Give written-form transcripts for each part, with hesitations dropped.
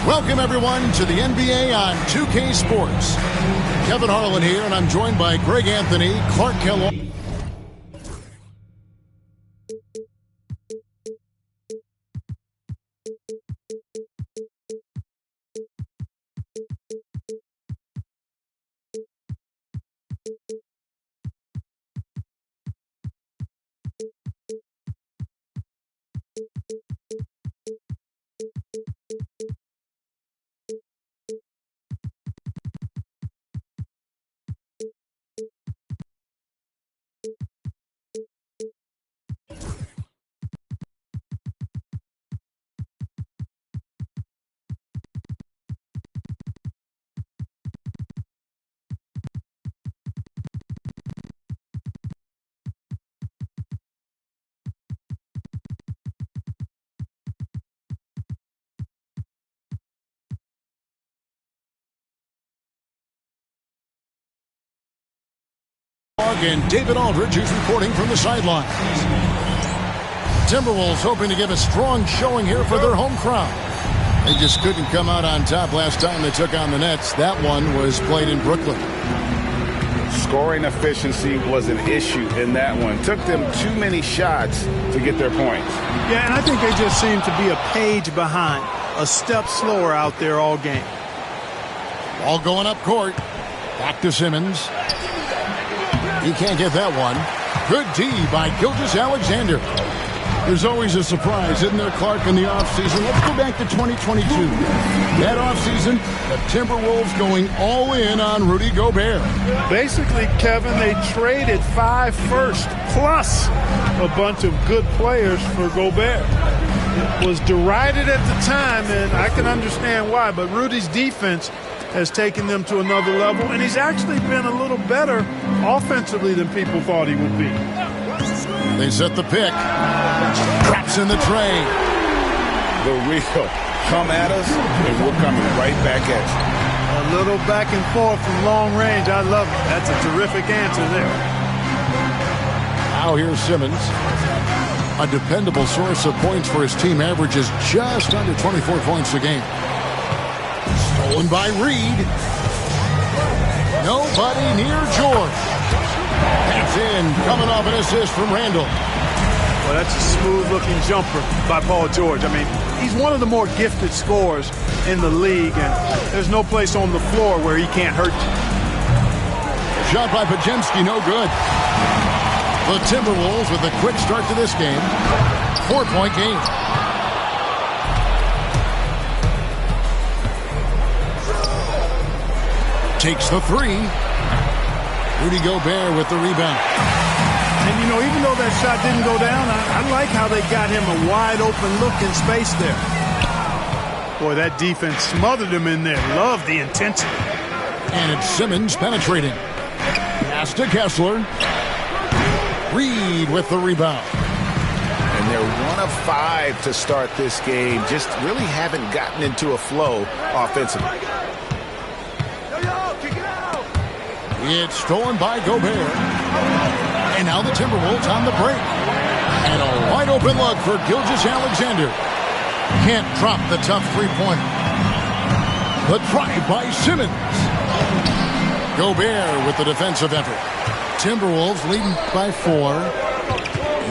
Welcome, everyone, to the NBA on 2K Sports. Kevin Harlan here, and I'm joined by Greg Anthony, Clark Kellogg. And David Aldridge, who's reporting from the sidelines. Timberwolves hoping to give a strong showing here for their home crowd. They just couldn't come out on top last time they took on the Nets. That one was played in Brooklyn. Scoring efficiency was an issue in that one. Took them too many shots to get their points. Yeah, and I think they just seem to be a page behind, a step slower out there all game. Ball going up court. Back to Simmons. He can't get that one. Good D by Gilgeous-Alexander. There's always a surprise, isn't there, Clark, in the offseason? Let's go back to 2022. That offseason, the Timberwolves going all in on Rudy Gobert. Basically, Kevin, they traded 5 firsts plus a bunch of good players for Gobert. It was derided at the time, and I can understand why, but Rudy's defense has taken them to another level, and he's actually been a little better offensively than people thought he would be. They set the pick. Traps in the tray. The real come at us, and we're coming right back at you. A little back and forth from long range. I love it. That's a terrific answer there. Now here's Simmons. A dependable source of points for his team, averages just under 24 points a game. Stolen by Reed. Nobody near George. That's in, coming off an assist from Randall. Well, that's a smooth-looking jumper by Paul George. I mean, he's one of the more gifted scorers in the league, and there's no place on the floor where he can't hurt you. Shot by Podziemski, no good. The Timberwolves with a quick start to this game. 4-point game. Takes the three. Rudy Gobert with the rebound. And, you know, even though that shot didn't go down, I like how they got him a wide-open look in space there. Boy, that defense smothered him in there. Love the intensity. And it's Simmons penetrating. Pass to Kessler. Reed with the rebound. And they're 1 of 5 to start this game. Just really haven't gotten into a flow offensively. It's stolen by Gobert. And now the Timberwolves on the break. And a wide open look for Gilgeous-Alexander. Can't drop the tough three-pointer. The try by Simmons. Gobert with the defensive effort. Timberwolves leading by 4.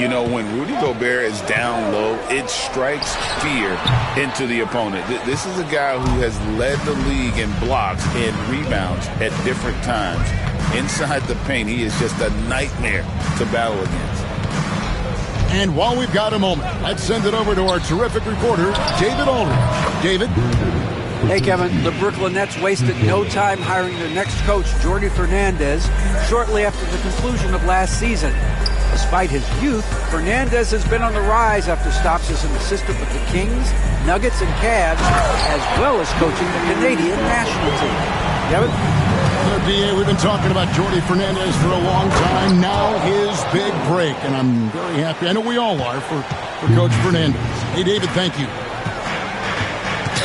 You know, when Rudy Gobert is down low, it strikes fear into the opponent. This is a guy who has led the league in blocks and rebounds at different times. Inside the paint, he is just a nightmare to battle against. And while we've got a moment, let's send it over to our terrific reporter, David Aldridge. David? Hey, Kevin. The Brooklyn Nets wasted no time hiring their next coach, Jordi Fernandez, shortly after the conclusion of last season. Despite his youth, Fernandez has been on the rise after stops as an assistant with the Kings, Nuggets, and Cavs, as well as coaching the Canadian national team. Kevin? DA, we've been talking about Jordi Fernandez for a long time. Now his big break, and I'm very happy. I know we all are for Coach Fernandez. Hey, David, thank you.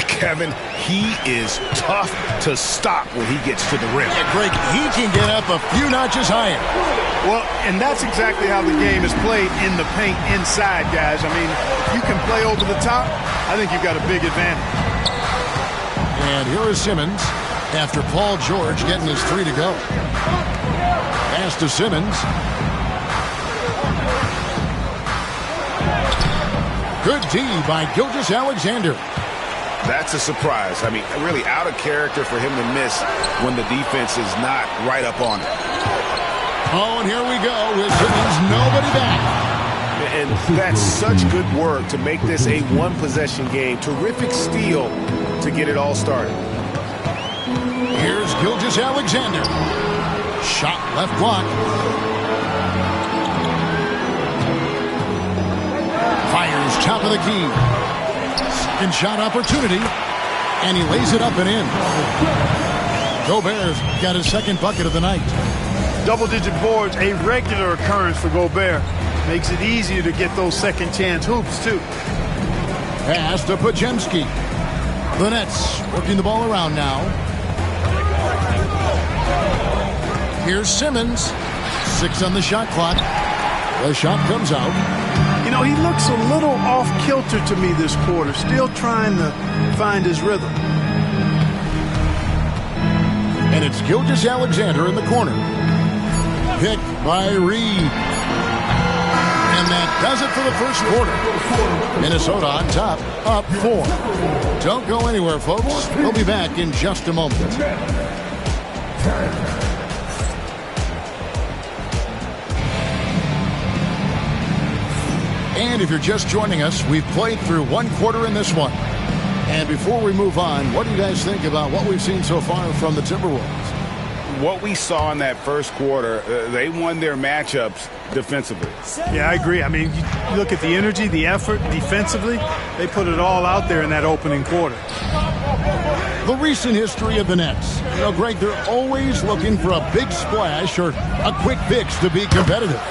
Kevin, he is tough to stop when he gets to the rim. Yeah, Greg, he can get up a few notches higher. Well, and that's exactly how the game is played in the paint inside, guys. I mean, if you can play over the top, I think you've got a big advantage. And here is Simmons after Paul George getting his 3 to go. Pass to Simmons. Good D by Gilgeous-Alexander. That's a surprise. I mean, really out of character for him to miss when the defense is not right up on it. Oh, and here we go with Simmons, nobody back. And that's such good work to make this a one-possession game. Terrific steal to get it all started. Here's Gilgeous-Alexander. Shot left block. Fires top of the key. Second shot opportunity. And he lays it up and in. Gobert's got his second bucket of the night. Double-digit boards, a regular occurrence for Gobert. Makes it easier to get those second-chance hoops, too. Pass to Podziemski. The Nets working the ball around now. Here's Simmons. 6 on the shot clock. The shot comes out. You know, he looks a little off-kilter to me this quarter. Still trying to find his rhythm. And it's Gilgeous-Alexander in the corner. Pick by Reed. And that does it for the first quarter. Minnesota on top, up 4. Don't go anywhere, folks. We'll be back in just a moment. And if you're just joining us, we've played through 1 quarter in this one. And before we move on, what do you guys think about what we've seen so far from the Timberwolves? What we saw in that first quarter, they won their matchups defensively. Yeah, I agree. I mean, you look at the energy, the effort defensively, they put it all out there in that opening quarter. The recent history of the Nets. You know, Greg, they're always looking for a big splash or a quick fix to be competitive.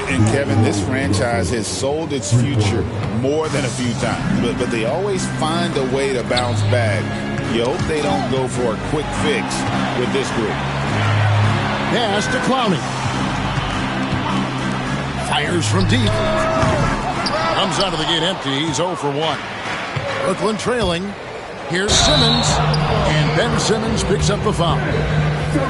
And Kevin, this franchise has sold its future more than a few times, but they always find a way to bounce back. You hope they don't go for a quick fix with this group. Pass to Clowney. Fires from deep. Comes out of the gate empty. He's 0 for 1. Brooklyn trailing. Here's Simmons. And Ben Simmons picks up the foul.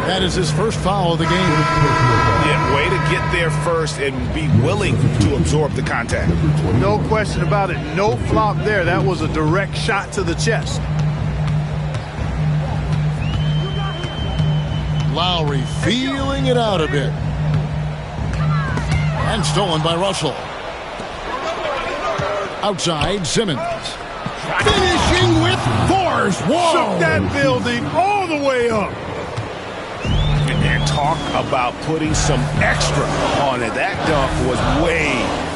That is his first foul of the game. Yeah, way to get there first and be willing to absorb the contact. No question about it. No flop there. That was a direct shot to the chest. Lowry feeling it out a bit. And stolen by Russell. Outside, Simmons. Finishing with force. Whoa! Shook that building all the way up. Talk about putting some extra on it. That dunk was way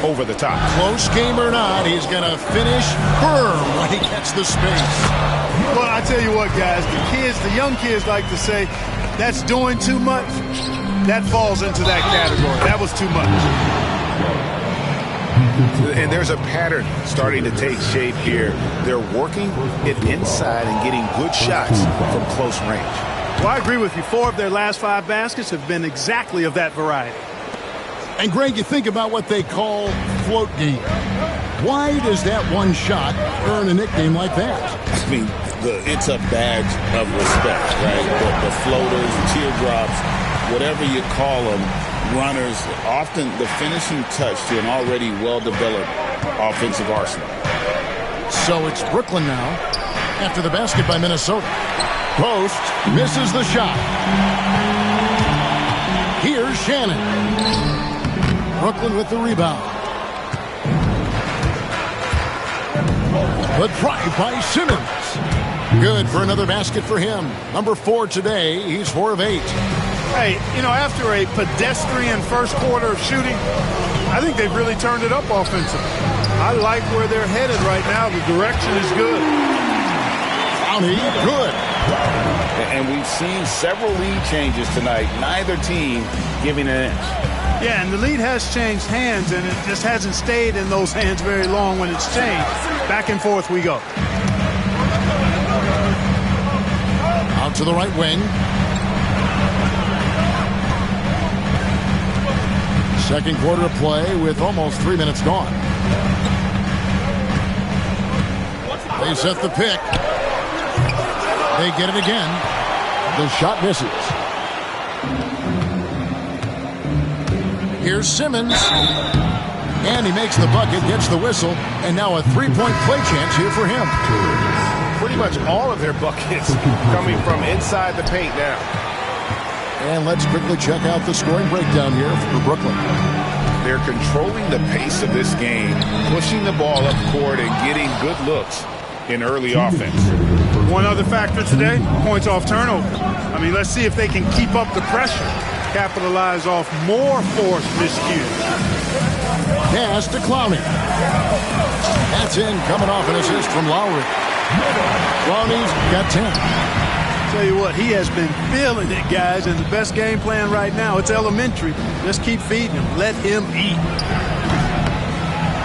over the top. Close game or not, he's going to finish firm when he gets the space. Well, I tell you what, guys, the young kids like to say, that's doing too much. That falls into that category. That was too much. And there's a pattern starting to take shape here. They're working it inside and getting good shots from close range. Well, I agree with you. 4 of their last 5 baskets have been exactly of that variety. And, Greg, you think about what they call float game. Why does that one shot earn a nickname like that? I mean, it's a badge of respect, right? The floaters, the teardrops, whatever you call them, runners, often the finishing touch to an already well-developed offensive arsenal. So it's Brooklyn now after the basket by Minnesota. Post misses the shot. Here's Shannon. Brooklyn with the rebound. But tried by Simmons. Good for another basket for him. Number 4 today. He's 4 of 8. Hey, after a pedestrian first quarter of shooting, I think they've really turned it up offensively. I like where they're headed right now. The direction is good. Brownie, good. And we've seen several lead changes tonight. Neither team giving an inch. Yeah, and the lead has changed hands, and it just hasn't stayed in those hands very long when it's changed. Back and forth we go. Out to the right wing. Second quarter of play with almost 3 minutes gone. They set the pick. They get it again. The shot misses. Here's Simmons. And he makes the bucket, gets the whistle, and now a three-point play chance here for him. Pretty much all of their buckets coming from inside the paint now. And let's quickly check out the scoring breakdown here for Brooklyn. They're controlling the pace of this game, pushing the ball up court and getting good looks in early offense. One other factor today, points off turnover. I mean, let's see if they can keep up the pressure, capitalize off more forced miscues. Pass to Clowney. That's in, coming off an assist from Lowry. Clowney's got 10. Tell you what, he has been feeling it, guys, and the best game plan right now, it's elementary. Just keep feeding him. Let him eat.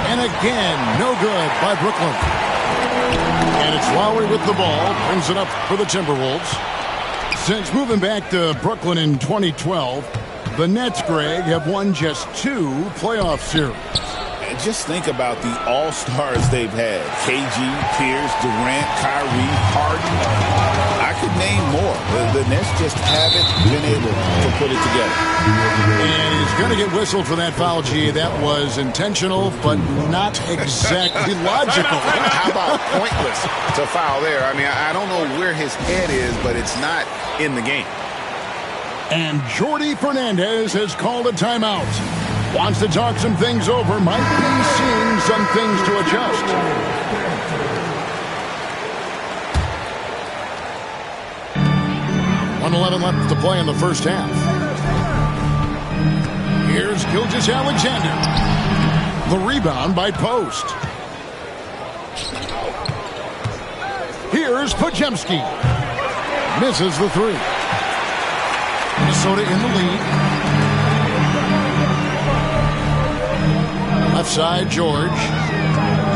And again, no good by Brooklyn. And it's Lowry with the ball, brings it up for the Timberwolves. Since moving back to Brooklyn in 2012, the Nets, Greg, have won just 2 playoff series. Just think about the all-stars they've had. KG, Pierce, Durant, Kyrie, Harden. I could name more. The Nets just haven't been able to put it together. And he's going to get whistled for that foul, G. That was intentional, but not exactly logical. How about pointless to foul there? I mean, I don't know where his head is, but it's not in the game. And Jordi Fernandez has called a timeout. Wants to talk some things over. Might be seeing some things to adjust. .11 left to play in the first half. Here's Gilgeous-Alexander. The rebound by Post. Here's Podziemski. Misses the 3. Minnesota in the lead. Left side, George.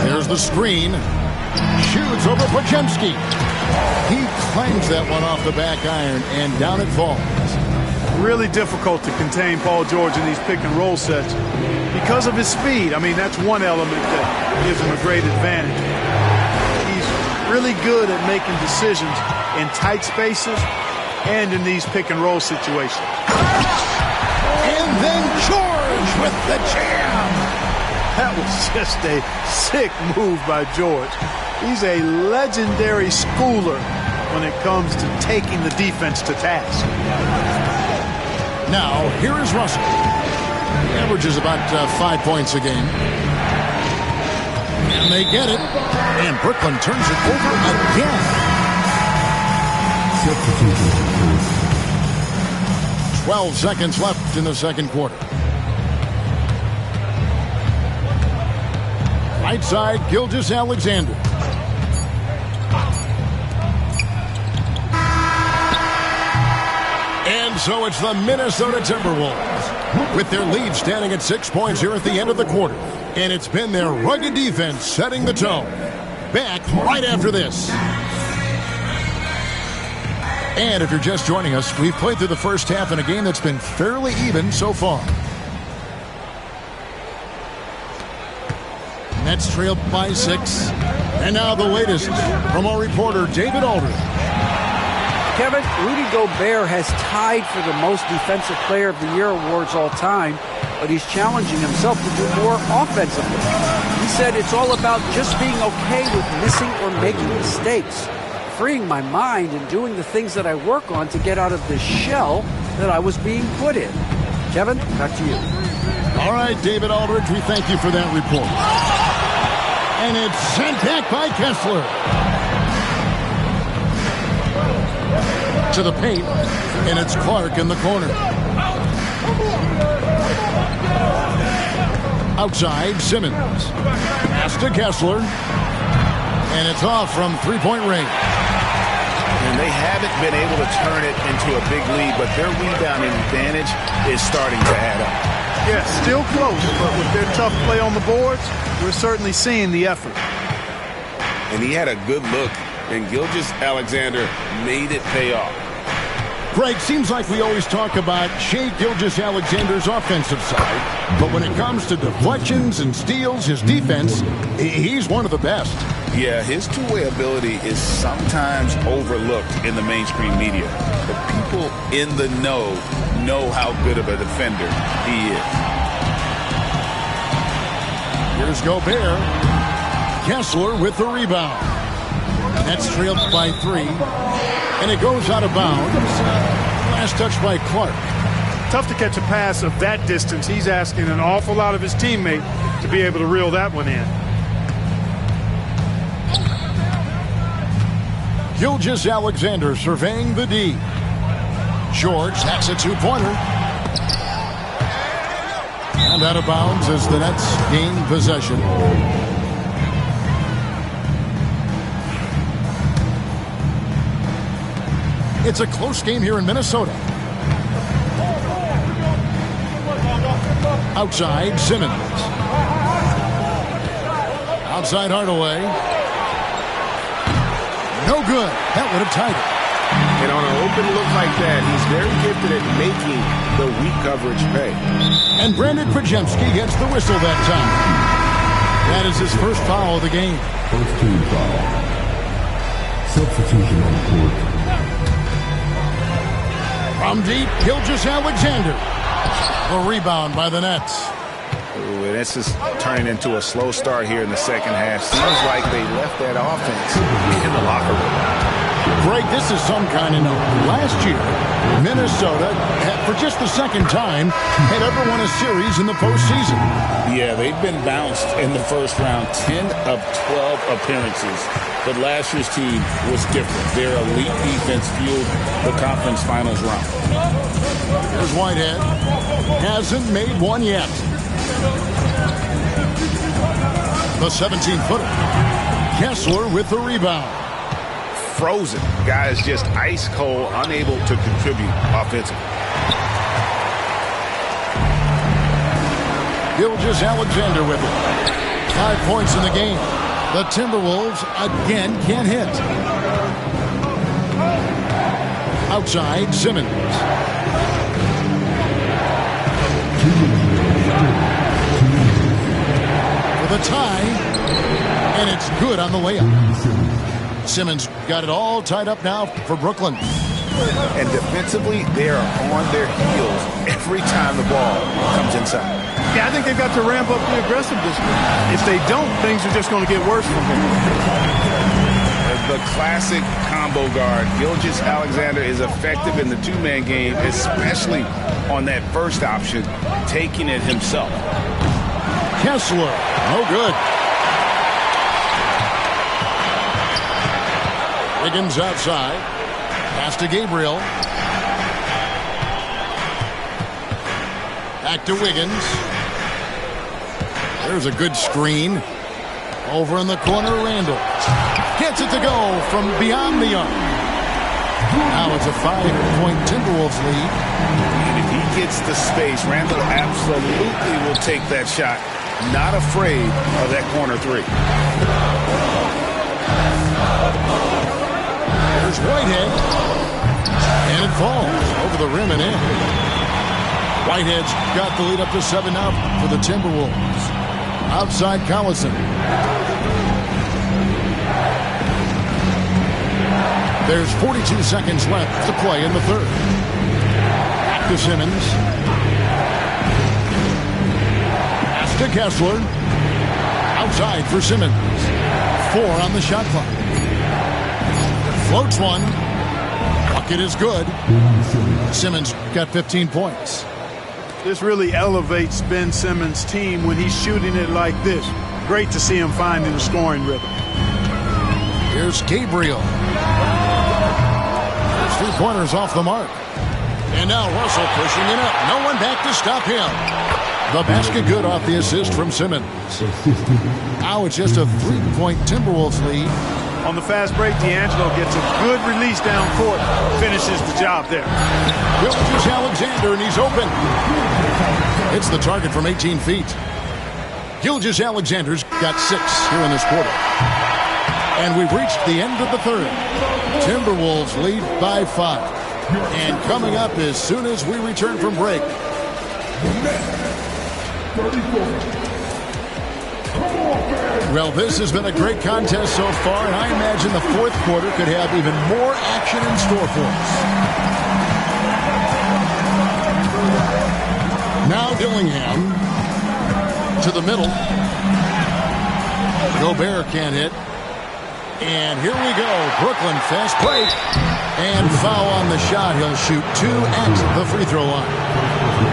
There's the screen. Shoots over Podziemski. He claims that one off the back iron, and down it falls. Really difficult to contain Paul George in these pick-and-roll sets because of his speed. I mean, that's one element that gives him a great advantage. He's really good at making decisions in tight spaces and in these pick-and-roll situations. And then George with the jam. That was just a sick move by George. He's a legendary schooler when it comes to taking the defense to task. Now, here is Russell. He averages about 5 points a game. And they get it. And Brooklyn turns it over again. 12 seconds left in the second quarter. Right side, Gilgeous-Alexander. And so it's the Minnesota Timberwolves with their lead standing at 6 points here at the end of the quarter. And it's been their rugged defense setting the tone. Back right after this. And if you're just joining us, we've played through the first half in a game that's been fairly even so far. Nets trailed by 6. And now the latest from our reporter, David Aldridge. Kevin, Rudy Gobert has tied for the most Defensive Player of the Year awards all time, but he's challenging himself to do more offensively. He said it's all about just being okay with missing or making mistakes, freeing my mind and doing the things that I work on to get out of this shell that I was being put in. Kevin, back to you. All right, David Aldridge, we thank you for that report. And it's sent back by Kessler. To the paint, and it's Clark in the corner. Outside, Simmons. Pass to Kessler. And it's off from three-point range. And they haven't been able to turn it into a big lead, but their rebounding advantage is starting to add up. Yeah, still close, but with their tough play on the boards, we're certainly seeing the effort. And he had a good look, and Gilgeous-Alexander made it pay off. Greg, seems like we always talk about Shai Gilgeous-Alexander's offensive side, but when it comes to deflections and steals, his defense, he's one of the best. Yeah, his two-way ability is sometimes overlooked in the mainstream media, but people in the know how good of a defender he is. Here's Gobert. Kessler with the rebound. That's trailed by 3. And it goes out of bounds. Last touch by Clark. Tough to catch a pass of that distance. He's asking an awful lot of his teammate to be able to reel that one in. Gilgeous-Alexander surveying the D. George hacks a two-pointer. And out of bounds as the Nets gain possession. It's a close game here in Minnesota. Outside, Simmons. Outside, Hardaway. No good. That would have tied it. And on an open look like that, he's very gifted at making the weak coverage pay. And Brandon Podziemski gets the whistle that time. That is his first foul of the game. First team foul. Substitution on court. From deep, Gilgeous-Alexander. A rebound by the Nets. Ooh, and this is turning into a slow start here in the second half. Seems like they left that offense in the locker room. Greg, this is some kind of note. Last year, Minnesota, for just the second time, had ever won a series in the postseason. Yeah, they've been bounced in the first round, 10 of 12 appearances. But last year's team was different. Their elite defense fueled the conference finals run. Here's Whitehead. Hasn't made one yet. The 17-footer. Kessler with the rebound. Frozen. Guy is just ice cold, unable to contribute offensively. Gilgeous-Alexander with it. 5 points in the game. The Timberwolves again can't hit. Outside, Simmons. For the tie, and it's good on the layup. Simmons got it all tied up now for Brooklyn. And defensively, they are on their heels every time the ball comes inside. Yeah, I think they've got to ramp up the aggressiveness. If they don't, things are just going to get worse from here. The classic combo guard, Gilgeous-Alexander, is effective in the two-man game, especially on that first option, taking it himself. Kessler, no good. Wiggins outside. Pass to Gabriel. Back to Wiggins. There's a good screen. Over in the corner, Randall. Gets it to go from beyond the arc. Now it's a 5-point Timberwolves lead. And if he gets the space, Randall absolutely will take that shot. Not afraid of that corner three. There's Whitehead. And it falls over the rim and in. Whitehead's got the lead up to 7 now for the Timberwolves. Outside Collison. There's 42 seconds left to play in the third. Back to Simmons. Pass to Kessler. Outside for Simmons. 4 on the shot clock. Floats one. Bucket is good. Simmons got 15 points. This really elevates Ben Simmons' team when he's shooting it like this. Great to see him finding the scoring rhythm. Here's Gabriel. There's 3 pointers off the mark. And now Russell pushing it up. No one back to stop him. The basket good off the assist from Simmons. Now it's just a 3-point Timberwolves lead. On the fast break, D'Angelo gets a good release down court. Finishes the job there. Gilgeous-Alexander, and he's open. It's the target from 18 feet. Gilgeous-Alexander's got 6 here in this quarter. And we've reached the end of the third. Timberwolves lead by 5. And coming up as soon as we return from break. Well, this has been a great contest so far, and I imagine the fourth quarter could have even more action in store for us. Now Dillingham to the middle. Gobert can't hit. And here we go. Brooklyn fast break. And foul on the shot. He'll shoot 2 at the free throw line.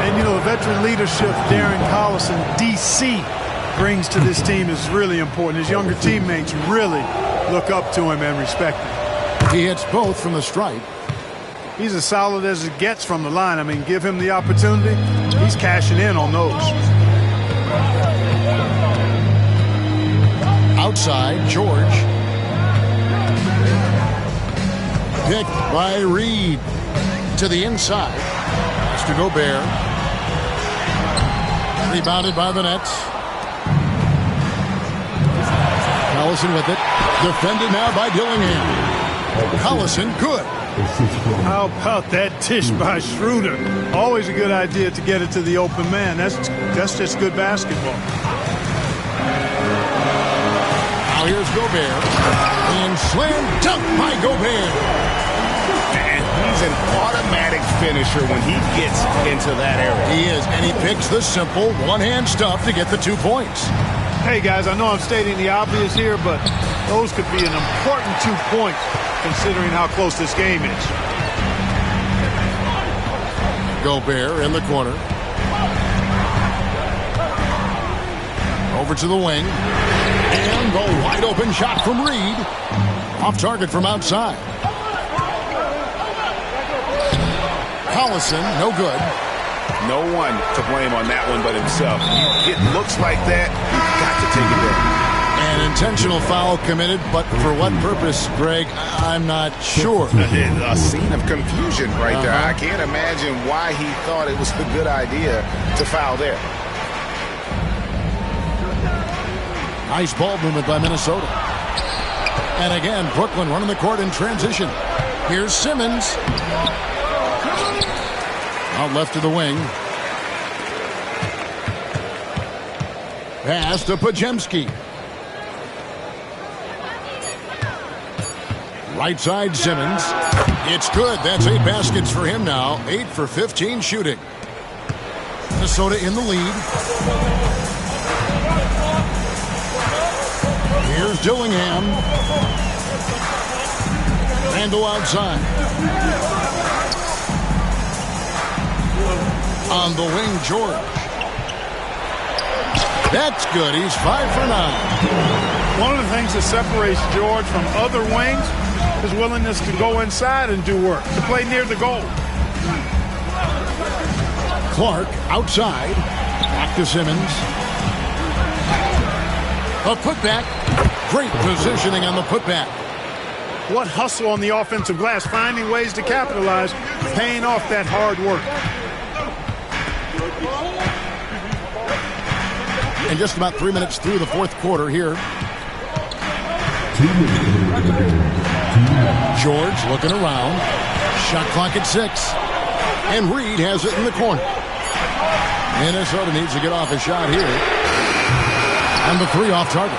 And, you know, the veteran leadership Darren Collison, D.C., brings to this team is really important. His younger teammates really look up to him and respect him. He hits both from the stripe. He's as solid as it gets from the line. I mean, give him the opportunity. He's cashing in on those. Outside, George. Picked by Reed. To the inside. Pass to Gobert. Rebounded by the Nets. Collison with it. Defended now by Dillingham. Collison, good. How about that dish by Schroeder? Always a good idea to get it to the open man. That's just good basketball. Now here's Gobert. And slam dunk by Gobert. And he's an automatic finisher when he gets into that area. He is, and he picks the simple one-hand stuff to get the 2 points. Hey, guys, I know I'm stating the obvious here, but those could be an important 2 points considering how close this game is. Gobert in the corner. Over to the wing. And the wide open shot from Reed. Off target from outside. Collison, no good. No one to blame on that one but himself. You get looks like that, you've got to take it down. An intentional foul committed, but for what purpose, Greg? I'm not sure. A scene of confusion right there. I can't imagine why he thought it was a good idea to foul there. Nice ball movement by Minnesota. And again, Brooklyn running the court in transition. Here's Simmons. Out left to the wing. Pass to Podziemski. Right side, Simmons. It's good. That's 8 baskets for him now. 8 for 15 shooting. Minnesota in the lead. Here's Dillingham. Randall outside. On the wing, George. That's good. He's 5 for 9. One of the things that separates George from other wings is willingness to go inside and do work, to play near the goal. Clark outside. Back to Simmons. A putback. Great positioning on the putback. What hustle on the offensive glass, finding ways to capitalize, paying off that hard work. And just about 3 minutes through the fourth quarter here. George looking around. Shot clock at 6. And Reed has it in the corner. Minnesota needs to get off a shot here. And the 3 off target.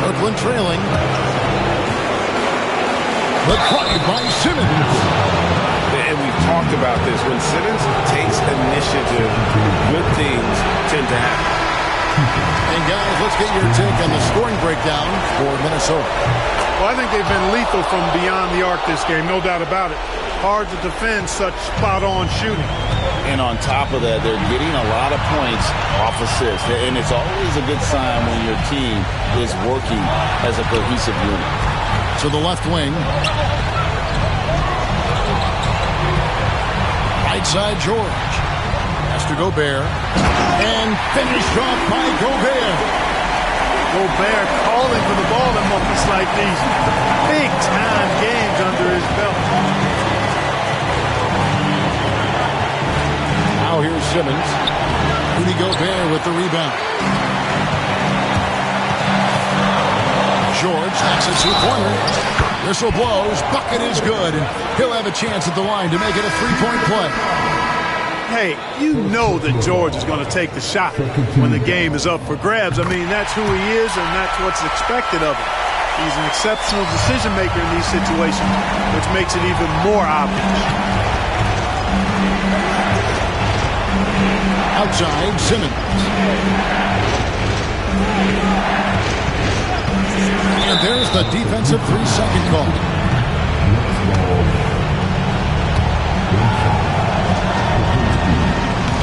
Brooklyn trailing. But tried by Simmons. And we've talked about this. When Simmons takes initiative, good things tend to happen. And guys, let's get your take on the scoring breakdown for Minnesota. Well, I think they've been lethal from beyond the arc this game, no doubt about it. Hard to defend such spot-on shooting. And on top of that, they're getting a lot of points off assists. And it's always a good sign when your team is working as a cohesive unit. To the left wing. Right side, George. Has to Gobert. And finished off by Gobert. Gobert calling for the ball in moments like these. Big-time games under his belt. Now here's Simmons. Rudy Gobert with the rebound. George knocks it two-pointer. Whistle blows. Bucket is good. And he'll have a chance at the line to make it a three-point play. Hey, you know that George is going to take the shot when the game is up for grabs. I mean, that's who he is, and that's what's expected of him. He's an exceptional decision maker in these situations, which makes it even more obvious. Outside, Simmons. And there's the defensive 3-second call.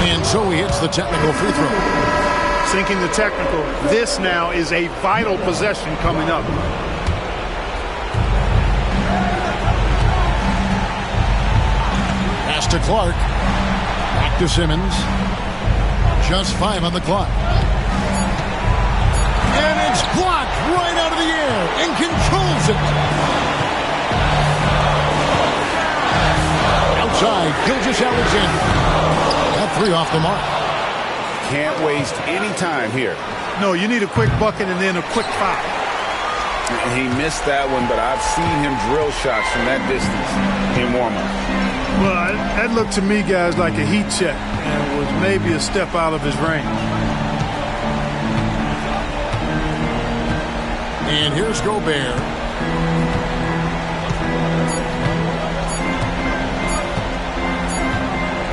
And so he hits the technical free throw. Sinking the technical. This now is a vital possession coming up. Pass to Clark. Back to Simmons. Just 5 on the clock. And it's blocked right out of the air and controls it. Outside, Gilgeous-Alexander. That 3 off the mark. Can't waste any time here. No, you need a quick bucket and then a quick foul. He missed that one, but I've seen him drill shots from that distance in warm-up. Well, that looked to me, guys, like a heat check and was maybe a step out of his range. And here's Gobert.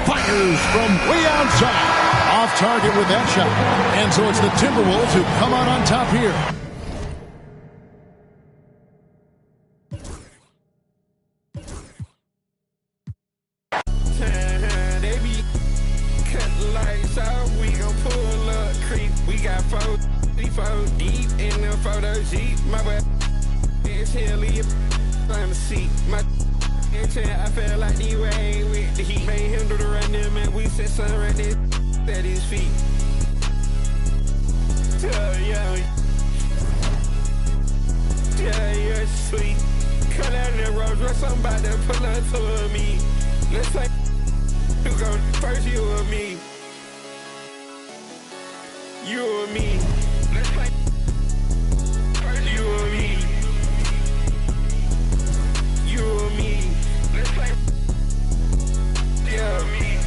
Fires from way outside. Off target with that shot. And so it's the Timberwolves who come out on top here. Deep in the photo Jeep, my butt is hilly on the seat. My I felt like the rain with the heat. Made him do the running, man. We set sun right there at his feet. Yeah, you're sweet. Cut out the road, dress I'm about to pull up to me. Let's play. You go first, you or me. You or me. Let's play. First, you or me. You or me. Let's play. Yeah, me.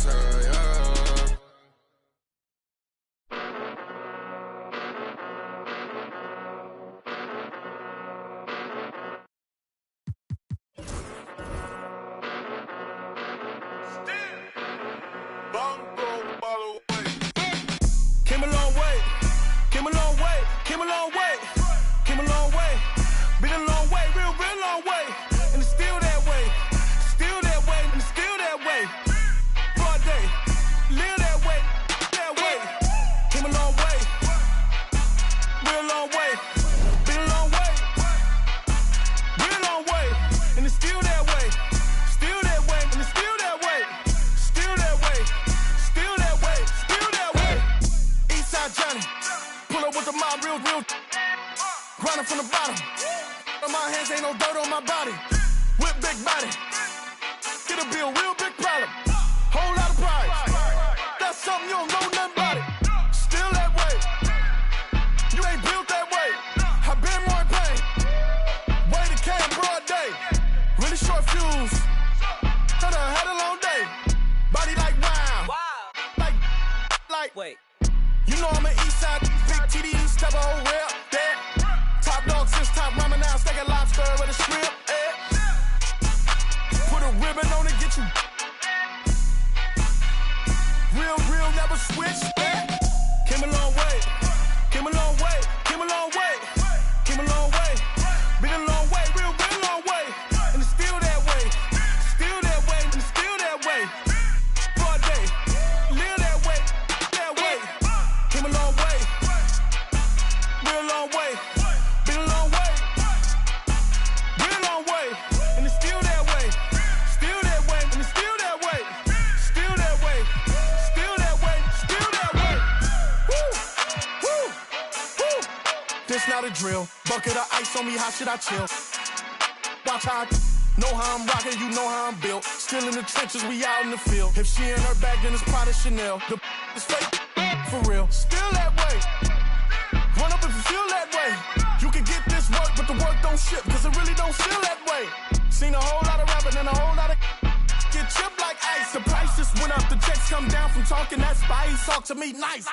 her, yeah. Came a long way, came a long way, came a long way, came a long way. Been a long way, real long way. And it's still that way, and it's still that way. Broad day, live that way, that way. Came a long way, real long way. Been a long way, real long way. And it's still that way, and it's still that way. Still that way, still that way, still that way. Eastside Johnny, pull up with the mob, real. Grinding from the bottom. On my hands, ain't no dirt on my body. Whip big body. Get a bill, real big problem. Whole lot of pride. That's something you don't know nothing about it. Still that way. You ain't built that way. I been more in pain. Way to came broad day. Really short fuse. Had a long day. Body like wow. Like. Wait. You know I'm an east side, big TDs, type of whole rep, that. Top dog, since top ramen now, steak and lobster with a shrimp, Put a ribbon on it, get you. Real, never switch, Came a long way, came a long way, came a long way, came a long way. Been a long way, real long way. And it's still that way, and it's still that way. Broad day, live that way, that way. Came a long way, real long way. Been a long way, real long way. And it's still that way, and it's still that way. Still that way, still that way, still that way. Woo. This not a drill. Bucket of ice on me, how should I chill? Watch how I know how I'm rocking, you know how I'm built. Still in the trenches, we out in the field. If she in her bag, then it's Prada Chanel. The is fake, for real. Still that way. Run up if you feel that way. You can get this work, but the work don't ship, cause it really don't feel that way. Seen a whole lot of rapping and a whole lot of get chipped like ice. The prices went up, the checks come down from talking that spice. Talk to me nice.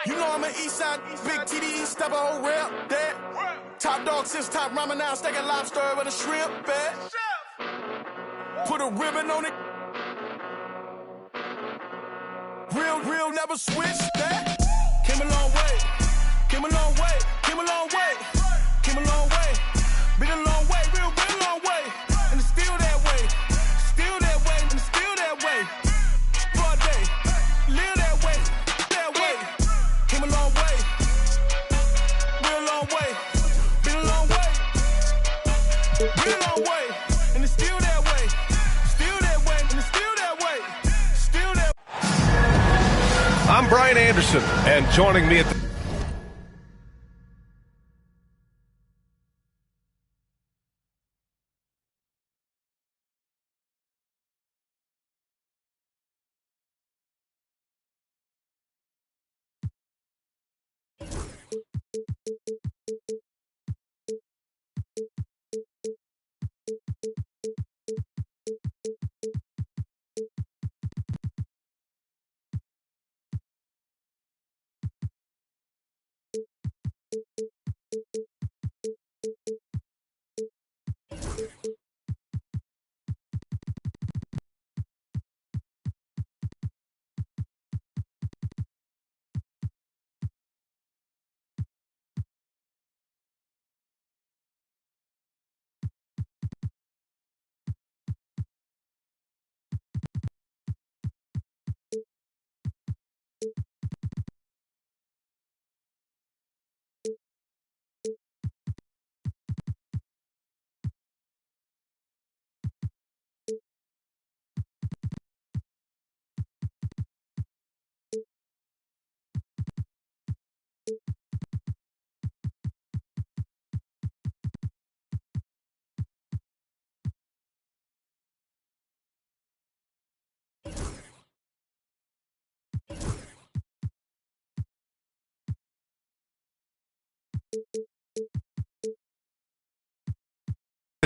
You know I'm an east side, big TDE, step a whole rep, that. Top dog, since top ramen now, steak and lobster with a shrimp, Put a ribbon on it. Real, never switch, that. Came a long way, came a long way, came a long way, came a long way. Been a long way, real long way. And it's still that way, and it's still that way. Broad day, live that way, that way. Came a long way, real long way. Been a long way, real long way. And it's still that way, and it's still that way. Still that way. I'm Brian Anderson, and joining me at the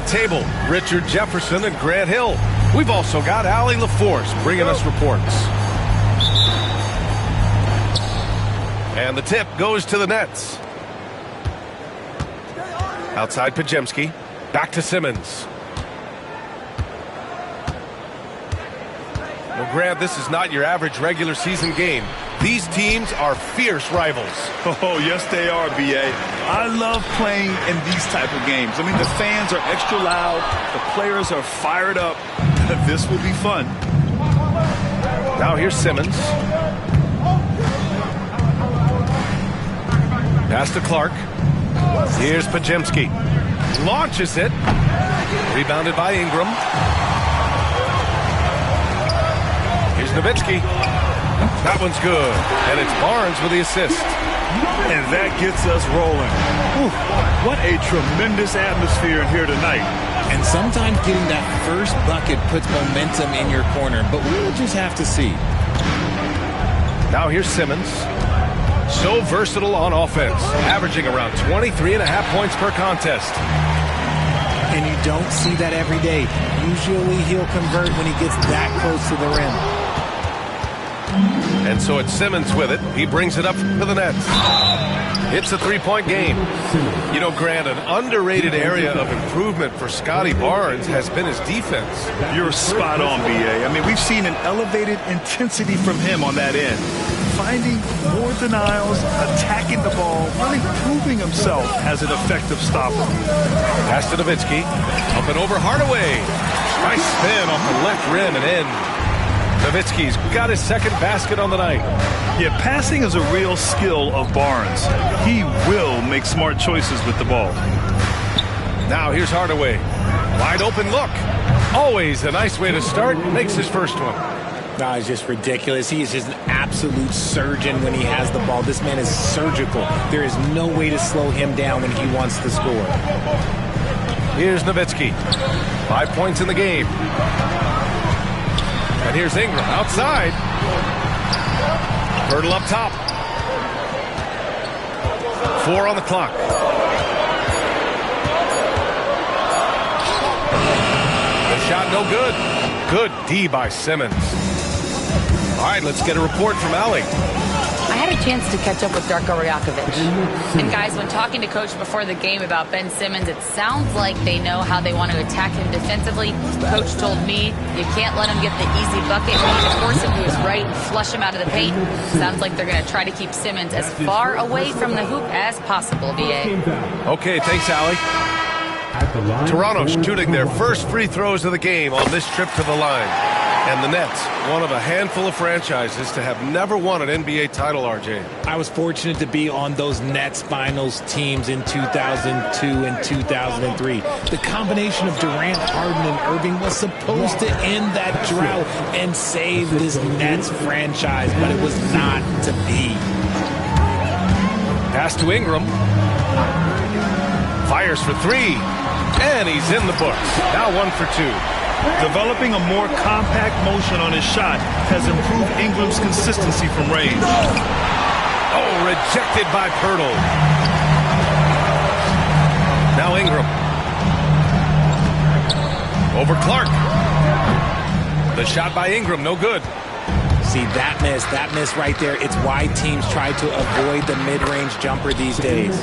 table, Richard Jefferson and Grant Hill. We've also got Allie LaForce bringing us reports. And the tip goes to the Nets. Outside Podziemski. Back to Simmons. Well, Grant, this is not your average regular season game. These teams are fierce rivals. Oh, yes, they are, B.A. I love playing in these type of games. I mean, the fans are extra loud. The players are fired up. This will be fun. Now here's Simmons. Pass to Clark. Here's Podziemski. Launches it. Rebounded by Ingram. Here's Nowitzki. That one's good. And it's Barnes with the assist. And that gets us rolling. Whew, what a tremendous atmosphere in here tonight. And sometimes getting that first bucket puts momentum in your corner, but we'll just have to see. Now here's Simmons. So versatile on offense, averaging around 23.5 points per contest. And you don't see that every day. Usually he'll convert when he gets that close to the rim. And so it's Simmons with it. He brings it up to the Nets. It's a three-point game. You know, Grant, an underrated area of improvement for Scotty Barnes has been his defense. You're spot on, B.A. I mean, we've seen an elevated intensity from him on that end. Finding more denials, attacking the ball, really proving himself as an effective stopper. Pass to Nowitzki. Up and over Hardaway. Nice spin off the left rim and in. Nowitzki's got his second basket on the night. Yeah, passing is a real skill of Barnes. He will make smart choices with the ball. Now here's Hardaway. Wide open look. Always a nice way to start. Makes his first one. No, it's just ridiculous. He is just an absolute surgeon when he has the ball. This man is surgical. There is no way to slow him down when he wants to score. Here's Nowitzki. 5 points in the game. And here's Ingram outside. Hurdle up top. 4 on the clock. The shot no good. Good D by Simmons. All right, let's get a report from Allie. I had a chance to catch up with Darko Rajakovic. And guys, when talking to Coach before the game about Ben Simmons, it sounds like they know how they want to attack him defensively. Coach told me you can't let him get the easy bucket. You need to force him to his right and flush him out of the paint. Sounds like they're going to try to keep Simmons as far away from the hoop as possible, VA. Okay, thanks, Allie. Toronto shooting their first free throws of the game on this trip to the line. And the Nets, one of a handful of franchises to have never won an NBA title, RJ. I was fortunate to be on those Nets finals teams in 2002 and 2003. The combination of Durant, Harden, and Irving was supposed to end that drought and save this Nets franchise, but it was not to be. Pass to Ingram. Fires for three. And he's in the books. Now 1 for 2. Developing a more compact motion on his shot has improved Ingram's consistency from range. Oh, rejected by Pirtle. Now Ingram. Over Clark. The shot by Ingram, no good. See, that miss right there, it's why teams try to avoid the mid-range jumper these days.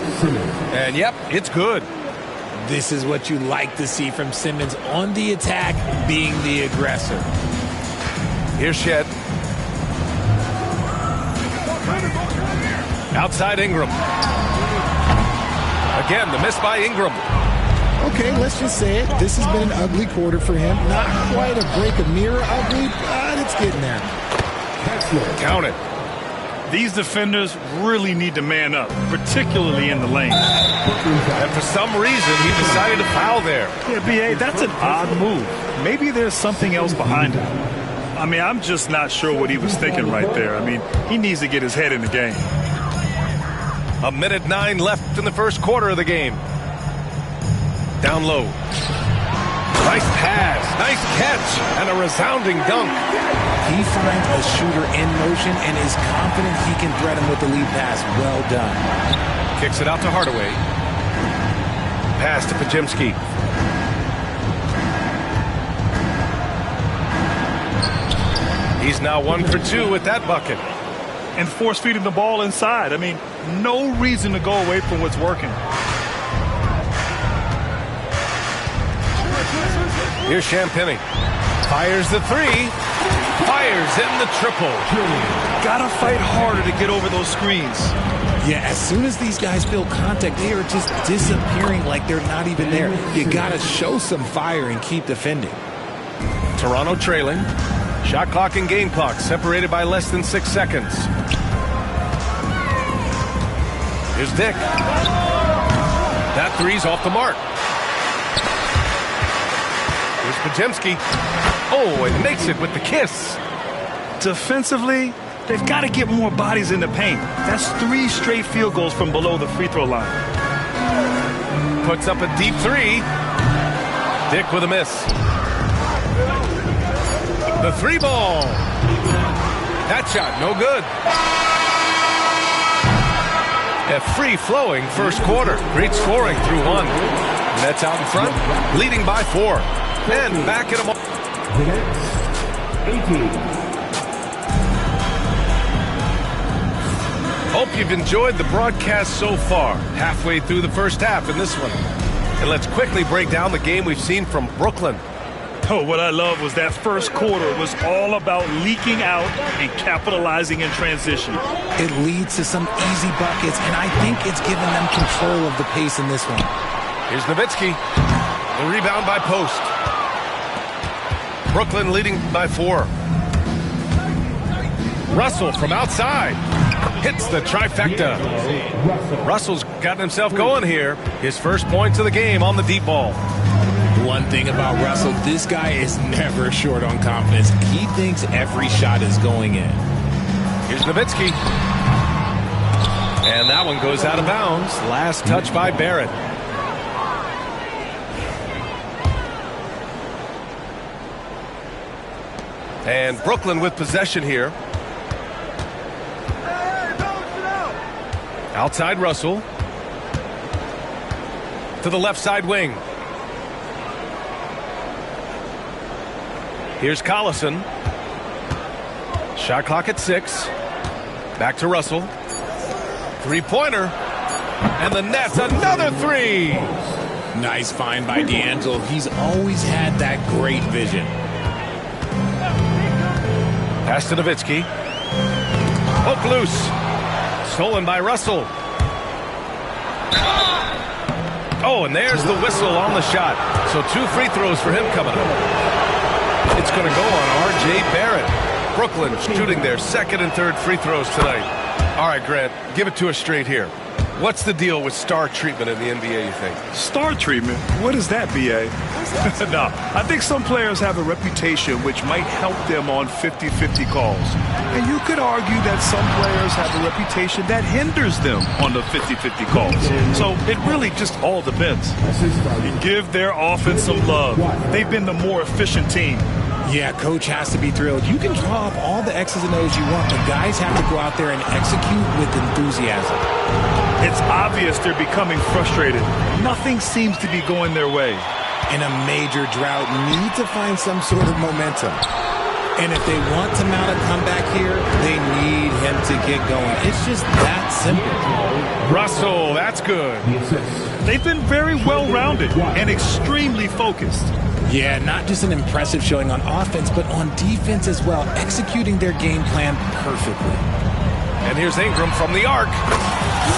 And yep, it's good. This is what you like to see from Simmons on the attack, being the aggressor. Here's Shed. Outside Ingram. Again, the miss by Ingram. Okay, let's just say it. This has been an ugly quarter for him. Not quite a break a mirror ugly, but it's getting there. Count it. These defenders really need to man up, particularly in the lane. And for some reason, he decided to foul there. Yeah, B.A., that's an odd move. Maybe there's something else behind it. I mean, I'm just not sure what he was thinking right there. I mean, he needs to get his head in the game. 1:09 left in the first quarter of the game. Down low. Nice pass, nice catch, and a resounding dunk. He finds a shooter in motion and is confident he can threat him with the lead pass. Well done. Kicks it out to Hardaway. Pass to Podziemski. He's now 1 for 2 with that bucket. and force feeding the ball inside. I mean, no reason to go away from what's working. Here's Champagnie. Fires the three. Fires in the triple. Gotta fight harder to get over those screens. Yeah, as soon as these guys feel contact, they are just disappearing like they're not even there. You gotta show some fire and keep defending. Toronto trailing. Shot clock and game clock separated by less than 6 seconds. Here's Dick. That three's off the mark. Here's Podziemski. Oh, and makes it with the kiss. Defensively, they've got to get more bodies in the paint. That's 3 straight field goals from below the free throw line. Puts up a deep three. Dick with a miss. The 3 ball. That shot, no good. A free-flowing first quarter. Great scoring through 1. Nets out in front, leading by 4. And back at them. The Nets, 18. Hope you've enjoyed the broadcast so far. Halfway through the first half in this one. And let's quickly break down the game we've seen from Brooklyn. Oh, what I love was that first quarter was all about leaking out and capitalizing in transition. It leads to some easy buckets, and I think it's given them control of the pace in this one. Here's Nowitzki. The rebound by Post. Brooklyn leading by 4. Russell from outside. Hits the trifecta. Russell's gotten himself going here. His first points of the game on the deep ball. One thing about Russell, this guy is never short on confidence. He thinks every shot is going in. Here's Nowitzki. And that one goes out of bounds. Last touch by Barrett. And Brooklyn with possession here. Outside Russell. To the left side wing. Here's Collison. Shot clock at 6. Back to Russell. 3-pointer. And the Nets, another 3. Nice find by D'Angelo. He's always had that great vision. Pass to Nowitzki. Hook loose. Stolen by Russell. Oh, and there's the whistle on the shot. So 2 free throws for him coming up. It's going to go on R.J. Barrett. Brooklyn shooting their second and third free throws tonight. All right, Grant, give it to us straight here. What's the deal with star treatment in the NBA, you think? Star treatment? What is that, B.A.? No, I think some players have a reputation which might help them on 50-50 calls. And you could argue that some players have a reputation that hinders them on the 50-50 calls. So it really just all depends. You give their offense some love. They've been the more efficient team. Yeah, coach has to be thrilled. You can draw up all the X's and O's you want, but guys have to go out there and execute with enthusiasm. It's obvious they're becoming frustrated. Nothing seems to be going their way. In a major drought, need to find some sort of momentum. And if they want to mount a comeback here, they need him to get going. It's just that simple. Russell, that's good. They've been very well-rounded and extremely focused. Yeah, not just an impressive showing on offense, but on defense as well, executing their game plan perfectly. And here's Ingram from the arc.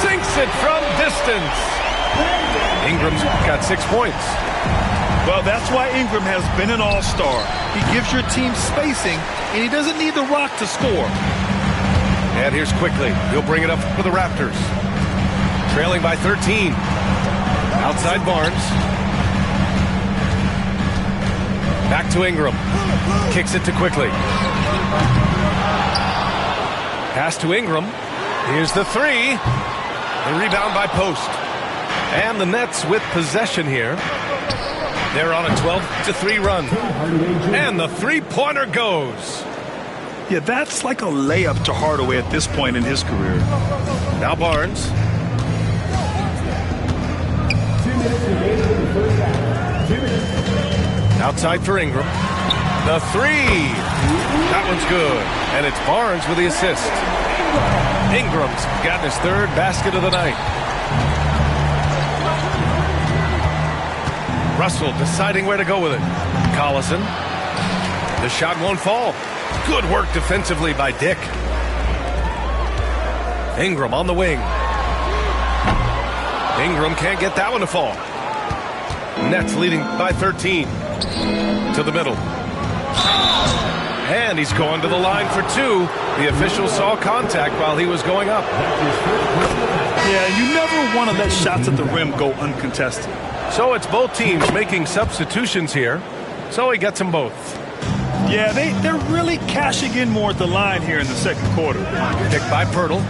Sinks it from distance. Ingram's got 6 points. Well, that's why Ingram has been an all-star. He gives your team spacing, and he doesn't need the rock to score. And here's Quickly. He'll bring it up for the Raptors. Trailing by 13. Outside Barnes. Back to Ingram. Kicks it to Quickly. Pass to Ingram. Here's the 3. The rebound by Post. And the Nets with possession here. They're on a 12-3 run. And the 3-pointer goes. Yeah, that's like a layup to Hardaway at this point in his career. Now Barnes. Outside for Ingram. The 3. That one's good. And it's Barnes with the assist. Ingram's gotten his third basket of the night. Russell deciding where to go with it. Collison. The shot won't fall. Good work defensively by Dick. Ingram on the wing. Ingram can't get that one to fall. Nets leading by 13. To the middle. And he's going to the line for two. The official saw contact while he was going up. Yeah, you never want to let shots at the rim go uncontested. So it's both teams making substitutions here. So he gets them both. Yeah, they're really cashing in more at the line here in the second quarter. Picked by Pirtle.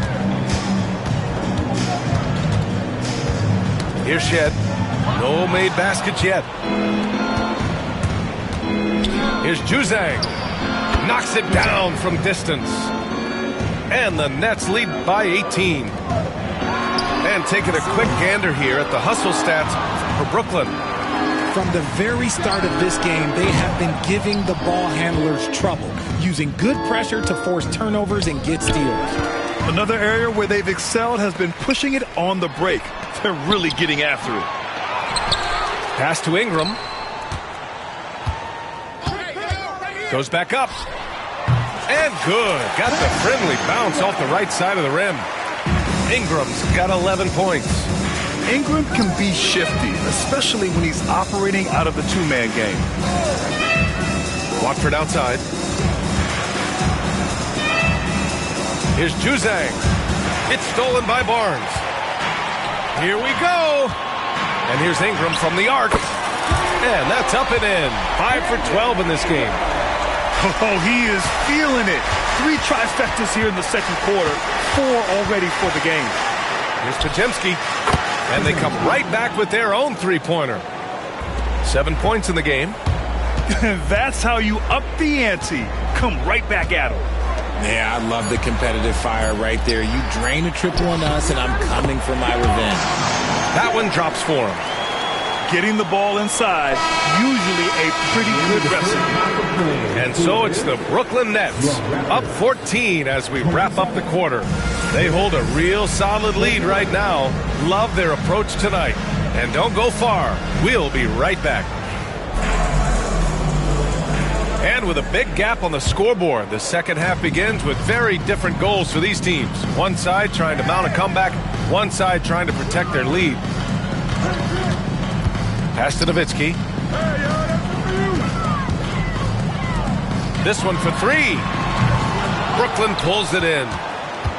Here's Shed. No made baskets yet. Here's Juzang. Knocks it down from distance. And the Nets lead by 18. And taking a quick gander here at the hustle stats for Brooklyn. From the very start of this game, they have been giving the ball handlers trouble, using good pressure to force turnovers and get steals. Another area where they've excelled has been pushing it on the break. They're really getting after it. Pass to Ingram. Goes back up. And good. Got the friendly bounce off the right side of the rim. Ingram's got 11 points. Ingram can be shifty, especially when he's operating out of the two-man game. Watford outside. Here's Juzang. It's stolen by Barnes. Here we go. And here's Ingram from the arc. And that's up and in. 5 for 12 in this game. Oh, he is feeling it. 3 trifectas here in the second quarter. 4 already for the game. Here's Podziemski. And they come right back with their own three-pointer. 7 points in the game. That's how you up the ante. Come right back at him. Yeah, I love the competitive fire right there. You drain a triple on us, and I'm coming for my revenge. That one drops for him. Getting the ball inside, usually a pretty good recipe. And so it's the Brooklyn Nets, up 14 as we wrap up the quarter. They hold a real solid lead right now. Love their approach tonight. And don't go far. We'll be right back. And with a big gap on the scoreboard, the second half begins with very different goals for these teams. One side trying to mount a comeback, one side trying to protect their lead. Pass to Nowitzki. This one for 3. Brooklyn pulls it in.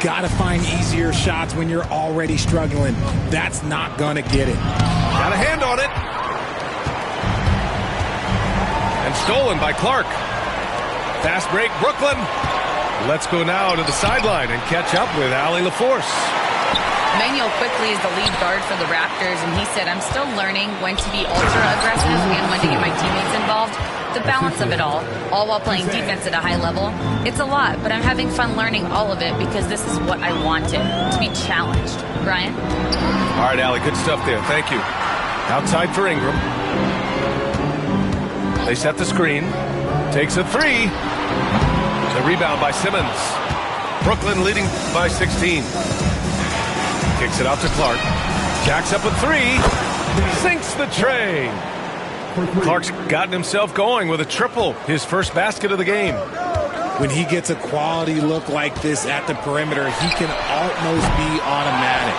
Got to find easier shots when you're already struggling. That's not going to get it. Got a hand on it. And stolen by Clark. Fast break, Brooklyn. Let's go now to the sideline and catch up with Allie LaForce. Manuel quickly is the lead guard for the Raptors, and he said, I'm still learning when to be ultra-aggressive and when to get my teammates involved. The balance of it all while playing defense at a high level. It's a lot, but I'm having fun learning all of it because this is what I wanted, to be challenged. Brian? All right, Allie, good stuff there. Thank you. Outside for Ingram. They set the screen. Takes a 3. The rebound by Simmons. Brooklyn leading by 16. Kicks it out to Clark. Jacks up a 3. Sinks the tray. Clark's gotten himself going with a triple. His first basket of the game. When he gets a quality look like this at the perimeter, he can almost be automatic.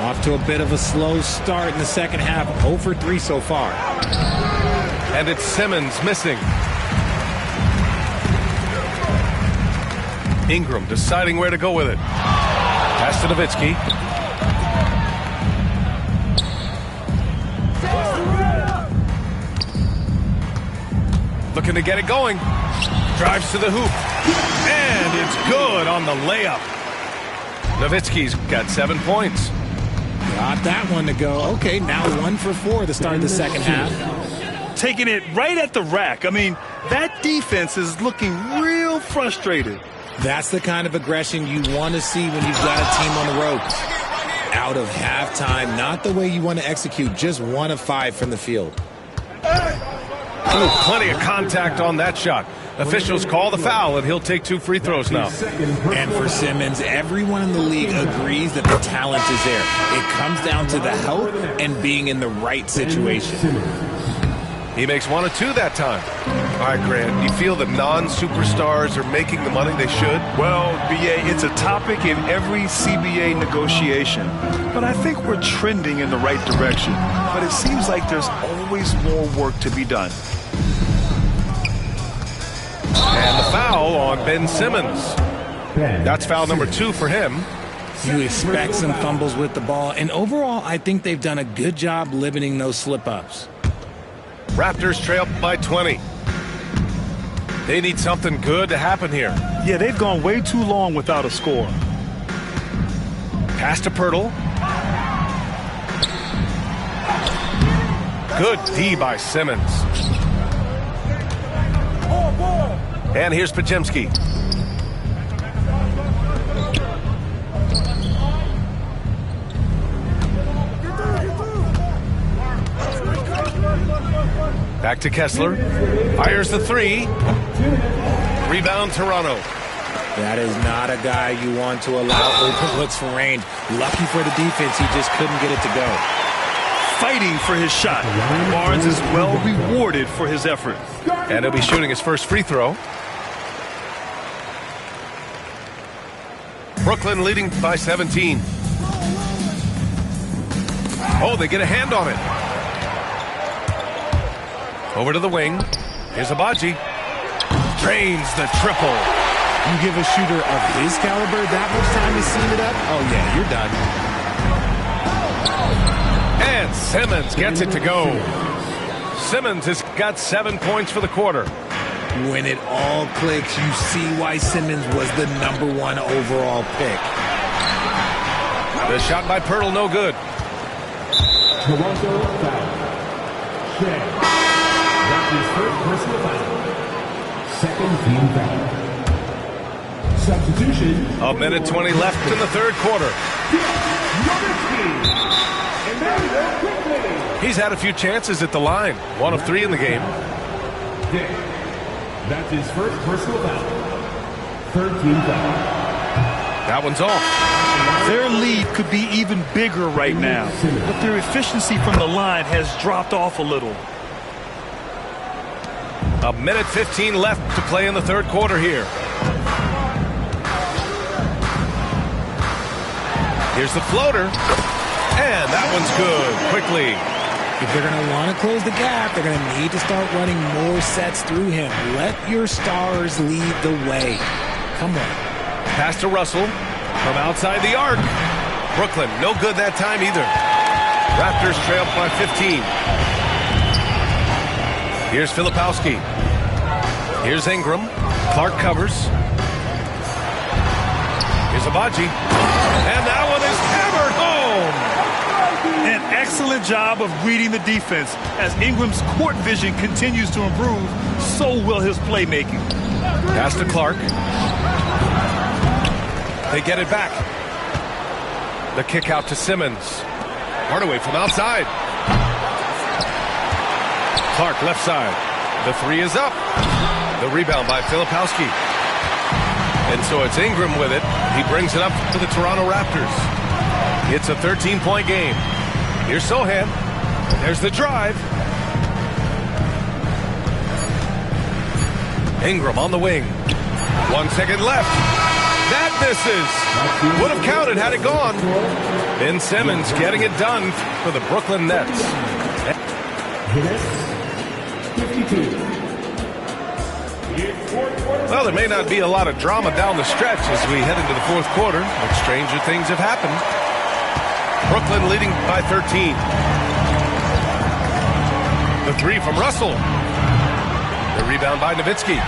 Off to a bit of a slow start in the second half. 0 for 3 so far. And it's Simmons missing. Ingram deciding where to go with it. Pass to Nowitzki. Looking to get it going. Drives to the hoop. And it's good on the layup. Nowitzki's got 7 points. Got that one to go. Okay, now 1 for 4 to start the second half. Taking it right at the rack. I mean, that defense is looking real frustrated. That's the kind of aggression you want to see when you've got a team on the ropes. Out of halftime, not the way you want to execute, just 1 of 5 from the field. Ooh, plenty of contact on that shot. Officials call the foul, and he'll take 2 free throws now. And for Simmons, everyone in the league agrees that the talent is there. It comes down to the health and being in the right situation. He makes 1 of 2 that time. All right, Grant, you feel the non-superstars are making the money they should? Well, B.A., it's a topic in every CBA negotiation. But I think we're trending in the right direction. But it seems like there's always more work to be done. And the foul on Ben Simmons. That's foul number 2 for him. You expect some fumbles with the ball. And overall, I think they've done a good job limiting those slip-ups. Raptors trail by 20. They need something good to happen here. Yeah, they've gone way too long without a score. Pass to Pirtle. Good D by Simmons. And here's Podziemski. Back to Kessler. Fires the 3. Rebound Toronto. That is not a guy you want to allow open looks for range. Lucky for the defense, he just couldn't get it to go. Fighting for his shot. Barnes is well rewarded for his effort. And he'll be shooting his first free throw. Brooklyn leading by 17. Oh, they get a hand on it. Over to the wing. Here's Agbaji. Drains the triple. You give a shooter of his caliber that much time to seam it up? Oh, yeah, you're done. And Simmons gets it to go. Simmons has got 7 points for the quarter. When it all clicks, you see why Simmons was the #1 overall pick. The shot by Pirtle, no good. Toronto foul. Shea. Raptors first personal foul. Second team foul. Substitution. A minute 20 left in the third quarter. He's had a few chances at the line. 1 of 3 in the game. That's his first personal foul. Third team foul. That one's off. Their lead could be even bigger right now, but their efficiency from the line has dropped off a little. A minute 15 left to play in the third quarter here. Here's the floater. And that one's good. Quickly. If they're going to want to close the gap, they're going to need to start running more sets through him. Let your stars lead the way. Come on. Pass to Russell from outside the arc. Brooklyn, no good that time either. Raptors trail by 15. Here's Filipowski. Here's Ingram. Clark covers. Here's Agbaji. And that one is hammered home. An excellent job of reading the defense. As Ingram's court vision continues to improve, so will his playmaking. Pass to Clark. They get it back. The kick out to Simmons. Hardaway from outside. Clark left side. The 3 is up. The rebound by Filipowski. And so it's Ingram with it. He brings it up to the Toronto Raptors. It's a 13-point game. Here's Sohan. There's the drive. Ingram on the wing. 1 second left. That misses. Would have counted had it gone. Ben Simmons getting it done for the Brooklyn Nets. 52. Well, there may not be a lot of drama down the stretch as we head into the fourth quarter, but stranger things have happened. Brooklyn leading by 13. The 3 from Russell. The rebound by Nowitzki.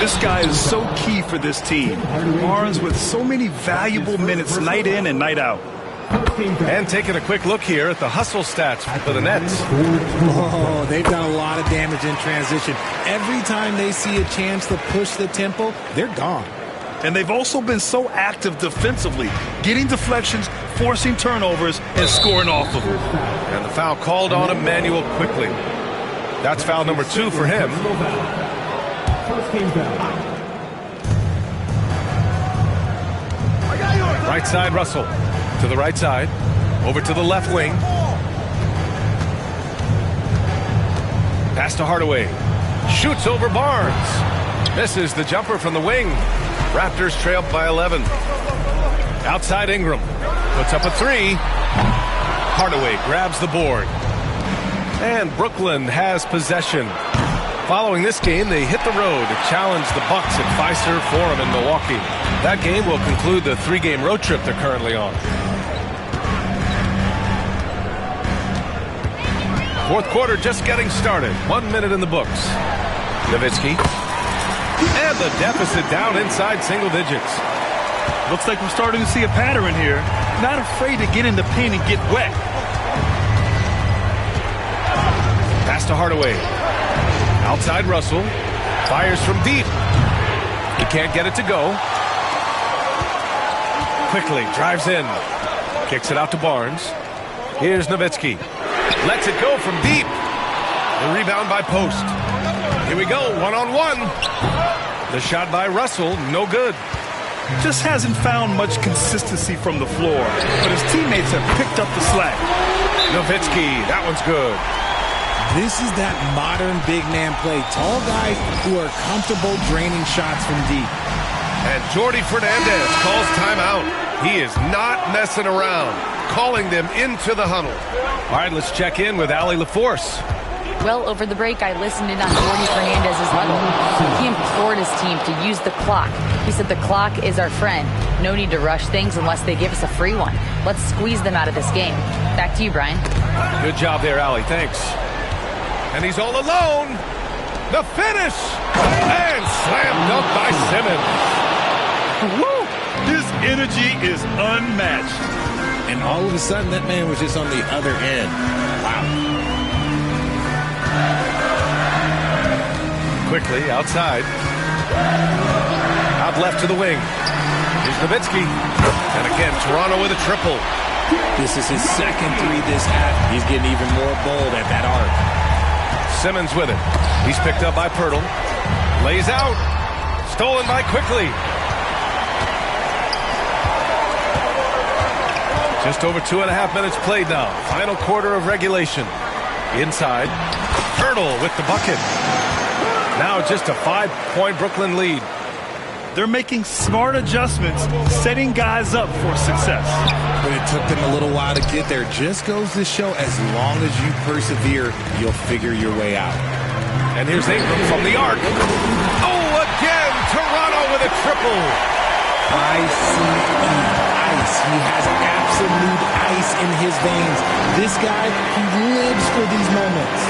This guy is so key for this team. Barnes with so many valuable minutes night in and night out. And taking a quick look here at the hustle stats for the Nets. Oh, they've done a lot of damage in transition. Every time they see a chance to push the tempo, they're gone. And they've also been so active defensively, getting deflections, forcing turnovers, and scoring off of them. And the foul called on Emmanuel quickly. That's foul number 2 for him. First team foul. Right side, Russell. To the right side. Over to the left wing. Pass to Hardaway. Shoots over Barnes. Misses the jumper from the wing. Raptors trail by 11. Outside Ingram. Puts up a 3. Hardaway grabs the board. And Brooklyn has possession. Following this game, they hit the road to challenge the Bucks at Fiserv Forum in Milwaukee. That game will conclude the 3-game road trip they're currently on. Fourth quarter just getting started. 1 minute in the books. Nowitzki. And the deficit down inside single digits. Looks like we're starting to see a pattern here. Not afraid to get in the paint and get wet. Pass to Hardaway. Outside Russell. Fires from deep. He can't get it to go. Quickly drives in. Kicks it out to Barnes. Here's Nowitzki. Lets it go from deep. The rebound by Post. Here we go, one-on-one. The shot by Russell, no good. Just hasn't found much consistency from the floor, but his teammates have picked up the slack. Nowitzki, that one's good. This is that modern big man play. Tall guys who are comfortable draining shots from deep. And Jordi Fernandez calls timeout. He is not messing around, calling them into the huddle. All right, let's check in with Allie LaForce. Well, over the break, I listened in on Jordi Fernandez's huddle. He implored his team to use the clock. He said the clock is our friend. No need to rush things unless they give us a free one. Let's squeeze them out of this game. Back to you, Brian. Good job there, Allie. Thanks. And he's all alone. The finish. And slam dunk by Simmons. Woo! His energy is unmatched. And all of a sudden, that man was just on the other end. Wow. Quickly, outside. Out left to the wing. Here's Nowitzki. And again, Toronto with a triple. This is his second 3 this half. He's getting even more bold at that arc. Simmons with it. He's picked up by Pirtle. Lays out. Stolen by Quickly. Just over 2.5 minutes played now. Final quarter of regulation. Inside. Pirtle with the bucket. Now just a 5-point Brooklyn lead. They're making smart adjustments, setting guys up for success. But it took them a little while to get there. Just goes to show as long as you persevere, you'll figure your way out. And here's Ingram from the arc. Oh, again, Toronto with a triple. ICE. He has absolute ice in his veins. This guy, he lives for these moments.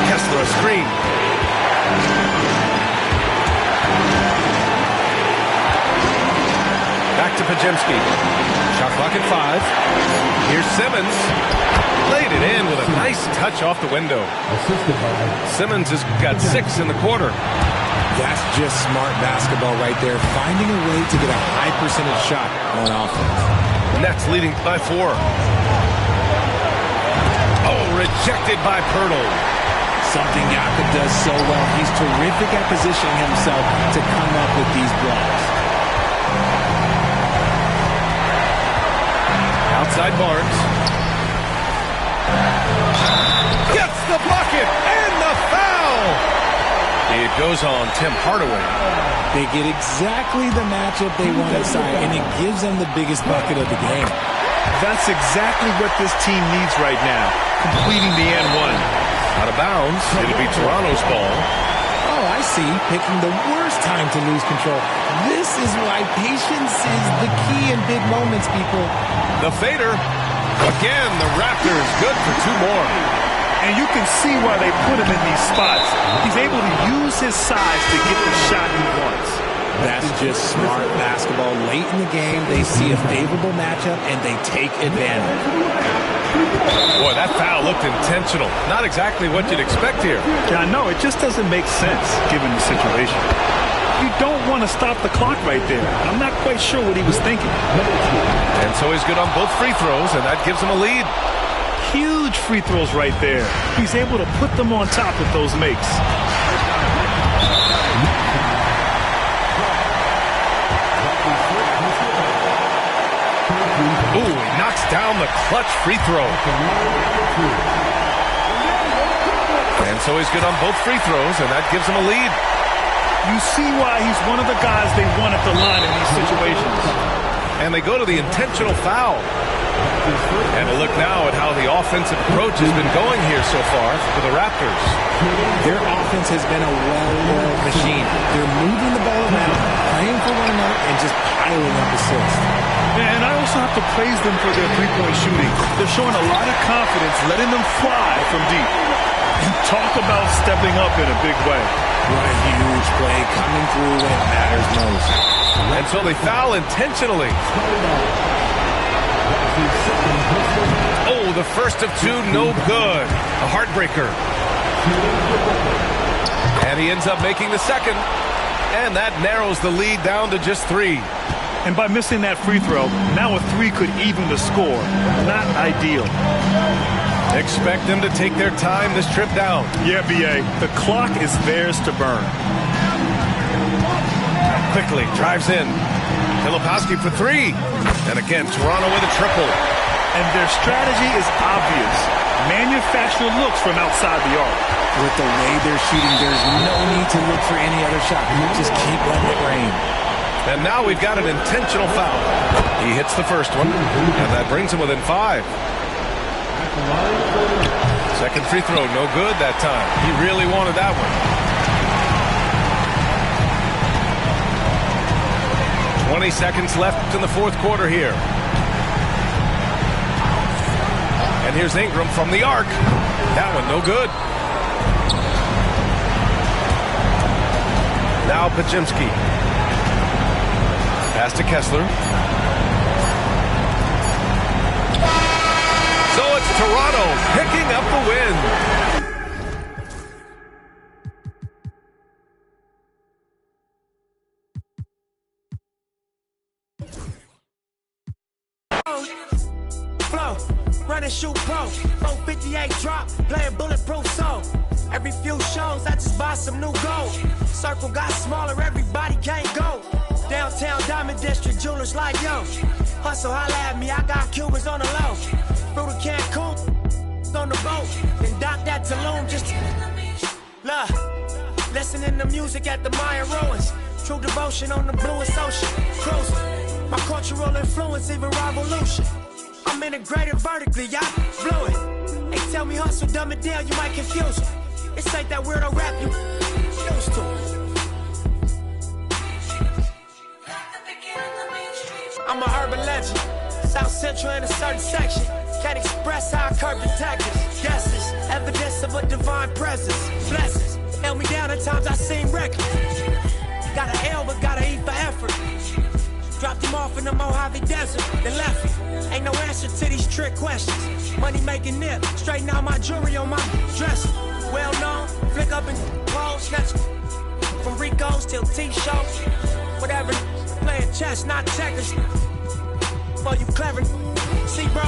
Kessler a screen. Back to Podziemski. Shot clock at 5. Here's Simmons. Laid it in with a nice touch off the window. Simmons has got 6 in the quarter. That's just smart basketball right there. Finding a way to get a high percentage shot on offense. Nets leading by 4. Oh, rejected by Pirtle. Something Jakob does so well. He's terrific at positioning himself to come up with these blocks. Outside Barnes. Gets the bucket and the foul. It goes on Tim Hardaway. They get exactly the matchup they want inside, and it gives them the biggest bucket of the game. That's exactly what this team needs right now, completing the N1. Out of bounds. It'll be Toronto's ball. Oh, I see. Picking the worst time to lose control. This is why patience is the key in big moments, people. The fader. Again, the Raptors good for 2 more. And you can see why they put him in these spots. He's able to use his size to get the shot he wants. That's just smart basketball. Late in the game, they see a favorable matchup, and they take advantage. Boy, that foul looked intentional. Not exactly what you'd expect here. Yeah, I know. It just doesn't make sense, given the situation. You don't want to stop the clock right there. I'm not quite sure what he was thinking. And so he's good on both free throws, and that gives him a lead. Huge free throws right there. He's able to put them on top with those makes. Ooh, he knocks down the clutch free throw. And so he's good on both free throws, and that gives him a lead. You see why he's one of the guys they want at the line in these situations. And they go to the intentional foul. And a look now at how the offensive approach has been going here so far for the Raptors. Their offense has been a well-oiled machine. They're moving the ball around, playing for one another, and just piling up assists. And I also have to praise them for their three-point shooting. They're showing a lot of confidence, letting them fly from deep. And talk about stepping up in a big way. What a huge play coming through when it matters most. And so they foul intentionally. Oh, the first of two, no good. A heartbreaker. And he ends up making the second. And that narrows the lead down to just 3. And by missing that free throw, now a 3 could even the score. Not ideal. Expect them to take their time this trip down. Yeah, B.A. The clock is theirs to burn. Quickly drives in. Filipowski for 3. And again, Toronto with a triple. And their strategy is obvious. Manufacture looks from outside the arc. With the way they're shooting, there's no need to look for any other shot. Just keep letting it rain. And now we've got an intentional foul. He hits the first one, and that brings him within 5. Second free throw, no good that time. He really wanted that one. 20 seconds left in the fourth quarter here. And here's Ingram from the arc. That one, no good. Now Podziemski. Pass to Kessler. So it's Toronto picking up the win. Flow, run and shoot pro, 458 drop, playing bulletproof soul. Every few shows, I just buy some new gold. Circle got smaller, everybody can't go. Downtown Diamond District, jewelers like yo. Hustle, holla at me, I got Cubans on the low. Through the Cancun, on the boat. Then dock that Tulum, just love. Listening to music at the Mayan ruins. True devotion on the bluest ocean. Cruising. My cultural influence, even revolution. I'm integrated vertically, y'all blew it. They tell me hustle, dumb it down, you might confuse them. This ain't that weirdo rap you used to. I'm a urban legend. South Central in a certain section. Can't express how I curb the tactics. Guesses, evidence of a divine presence. Blessings, held me down at times I seem reckless. Got an L, but gotta eat for effort. Dropped him off in the Mojave Desert, then left him. Ain't no answer to these trick questions. Money making nip, straighten out my jewelry on my dresser. Well known, flick up and close, snatch from Rico's till T-shows. Whatever, playing chess, not checkers. Well, you clever. See, bro,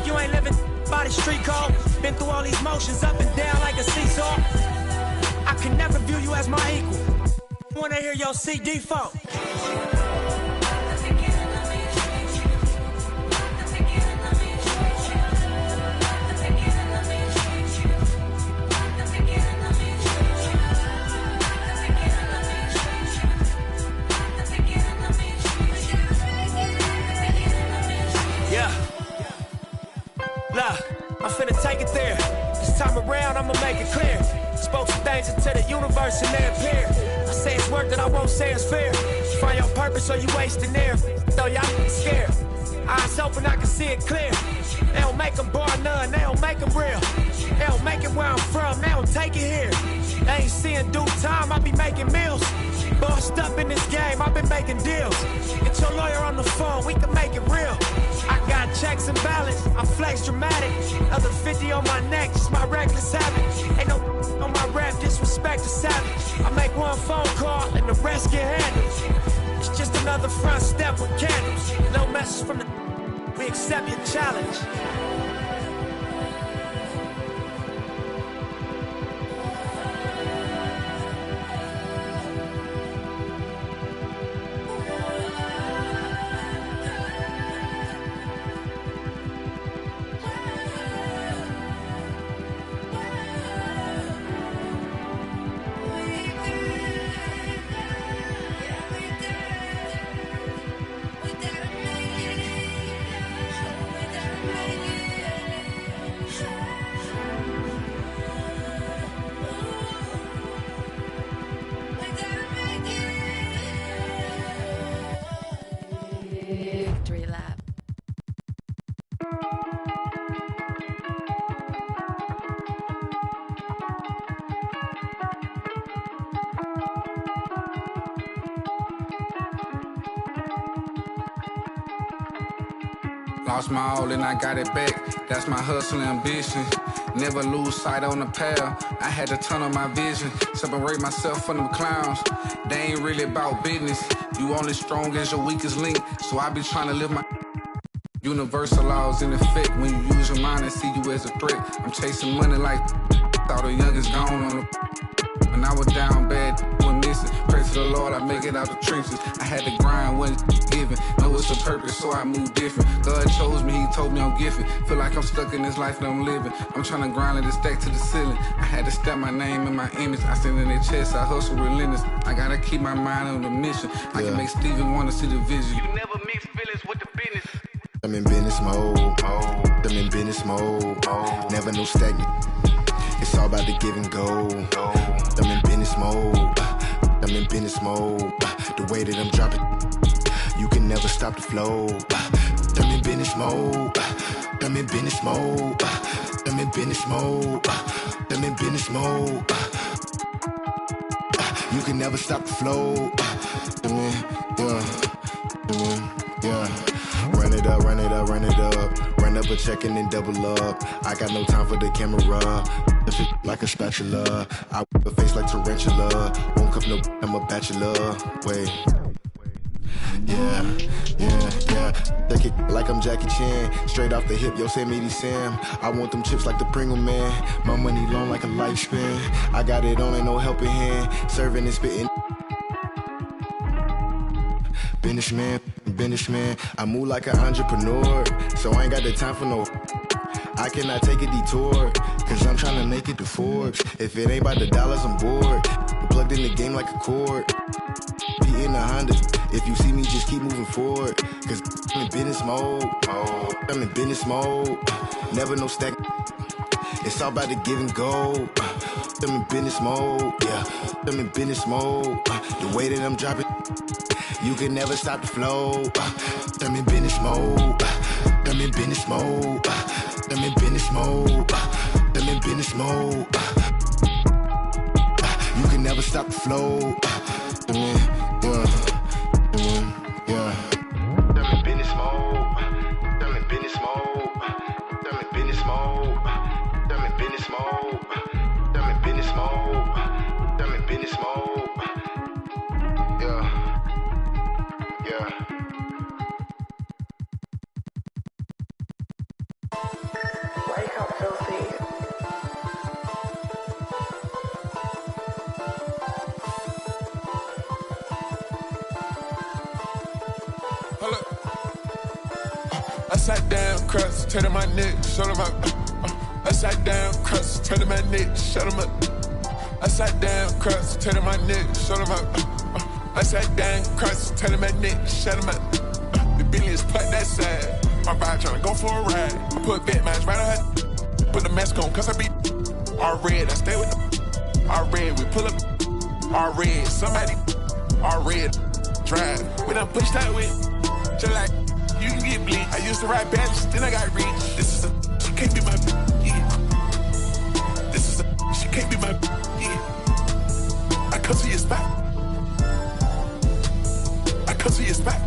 you ain't living by the street code. Been through all these motions up and down like a seesaw. I can never view you as my equal. Wanna hear your CD folk. I'm finna take it there. This time around, I'ma make it clear. Spoke some things into the universe and they appear. I say it's work that I won't say it's fair. Find your purpose or you wasting air. Though y'all scared. Eyes open, I can see it clear. They don't make them bar none, they don't make them real. They don't make it where I'm from, they don't take it here. They ain't seeing due time, I be making meals. Bossed up in this game, I've been making deals. Get your lawyer on the phone, we can make it real. I got checks and balance, I flex dramatic. Another 50 on my neck, just my reckless habit. Ain't no on my rap, disrespect the savage. I make one phone call and the rest get handled. It's just another front step with candles. No message from the... We accept your challenge. Lost my all and I got it back. That's my hustle ambition. Never lose sight on the path. I had to turn on my vision. Separate myself from them clowns. They ain't really about business. You only strong as your weakest link. So I be trying to live my universal laws in effect. When you use your mind and see you as a threat. I'm chasing money like thought the youngest gone on the. When I was down bad, was missing. Pray to the Lord, I make it out the trenches. I had to grind when it's given. Know it's a purpose, so I move different. God chose me, He told me I'm gifted. Feel like I'm stuck in this life that I'm living. I'm trying to grind and stack to the ceiling. I had to step my name and my image. I stand in their chest, I hustle relentless. I gotta keep my mind on the mission. I can make Steven wanna see the vision. You never mix feelings with the business. I'm in business mode. I'm in business mode. Never no stagnant. It's all about the give and go. I'm in business mode. I'm in business mode. The way that I'm dropping, you can never stop the flow. I'm in business mode. I'm in business mode. I'm in business mode. I'm in business mode. You can never stop the flow. Yeah. Run it up, run it up, run it up. Run up a check and then double up. I got no time for the camera. If it like a spatula, I whip a face like tarantula. Won't cuff no, I'm a bachelor. Wait. Yeah. They kick like I'm Jackie Chan. Straight off the hip, Yosemite Sam. I want them chips like the Pringle Man. My money long like a lifespan. I got it on, ain't no helping hand. Serving and spitting. Businessman, I move like an entrepreneur, so I ain't got the time for no. I cannot take a detour, cause I'm trying to make it to Forbes. If it ain't about the dollars, I'm bored. Plugged in the game like a cord. Be in a Honda. If you see me, just keep moving forward, cause I'm in business mode. I'm in business mode. Never no stack. It's all about the give and go. I'm in business mode. Yeah, I'm in business mode. The way that I'm dropping, you can never stop the flow. I'm in business mode. I'm in business mode. I'm in business mode. I'm in business mode. You can never stop the flow. Yeah. I'm in business mode. I'm in business mode. I'm in business mode. I'm in business mode. I'm in business mode. I'm in business mode. Yeah. Wake up, filthy. Hold up. I sat down, crust, turn my neck, shut him up. I sat down, crust, turn my neck, shut him up. I sat down, crust, turn my neck, shut him up. I sat down, crust, turn my neck, shut him up. The billions put that side. My bride tryna go for a ride. I put bed match right on her. Put the mask on, cause I be all red. I stay with the all red. We pull up all red. Somebody all red. Drive. We done push that way. Just like you can get bleed. I used to ride badges, then I got rich. This is a, she can't be my, yeah. This is a, she can't be my, yeah. I come to your spot. I come to your spot.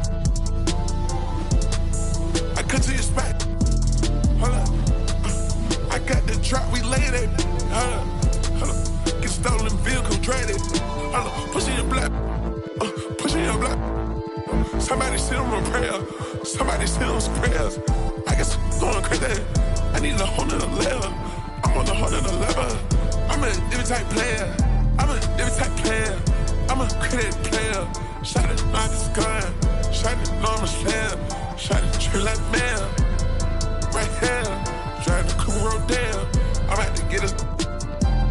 I come to your spot. Hold up. I got the drop, we laid it. Hold up. Get stolen vehicle, trade it. Hold up. Pushing your block. Pushing your block. Somebody sit on a prayer. Somebody sit on some prayers. I guess going crazy. I need a whole nother level. I'm on a whole nother level. I'm a different type player. I'm a different type player. I'm a credit player. Shot it, not this gun. Shot it, enormous player. Shot it, true like mail. Right here. Trying to come roll down. I'm about to get us.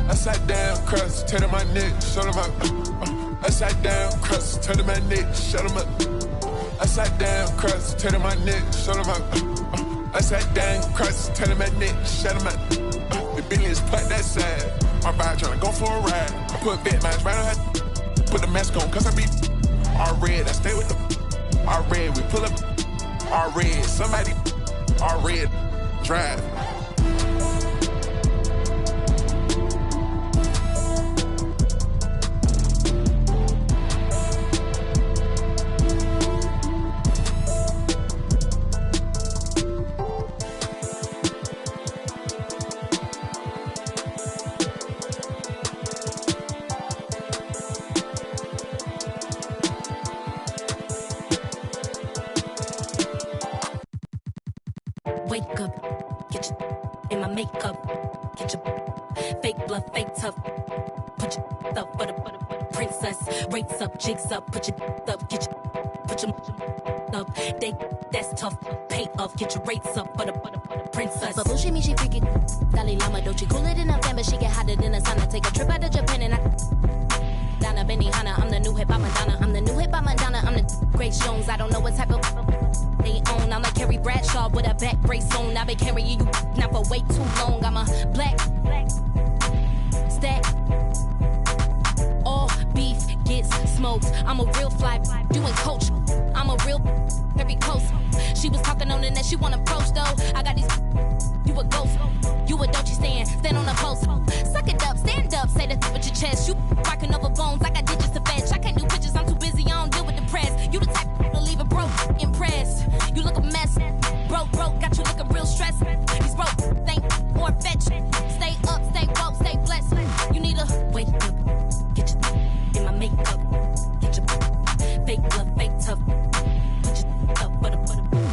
I sat down, crust, turn my neck, shut him up. I sat down, crust, turn my neck, shut him up. I sat down, crust, turn my neck, shut him up. I sat down, crust, turn my neck, shut him up. The billions put that side. My bride tryna go for a ride. I put bed match right on her. Put the mask on, cause I be all red. I stay with the all red. We pull up all red. Somebody all red. Drive. makeup. Get your fake bluff, fake tough. Put your up for the princess. Rates up, jigs up, put your up, get your put your up. That's tough. Pay up, get your rates up for the princess. But bullshit me, she freaky. Dalai Lama, don't you cool it in a fan, but she get hotter than a sauna. Take a trip out to Japan and Donna Benihana, I'm the new hip hop Madonna. I'm the new hip hop Madonna. I'm the Grace Jones. I don't know what type of they own. I'm like Carrie Bradshaw with a back brace on. I've been carrying you now for way too long. I'm a black stack. All beef gets smoked. I'm a real fly. You ain't coach. I'm a real every coast. She was talking on the net. She want approach though. I got these. You a ghost. You a don't you stand on a post. Suck it up, stand up, say that with your chest. You barking over bones. I got digits to fetch. I can't do pictures. I'm too busy. I don't deal with the press. You the type to leave it broke, impressed. You look a mess. Broke, got you looking real stressed. He's broke, think more fetch. Stay up, stay woke, stay blessed. You need a wake up, get your in my makeup, get your fake love, fake tough. Put your up for the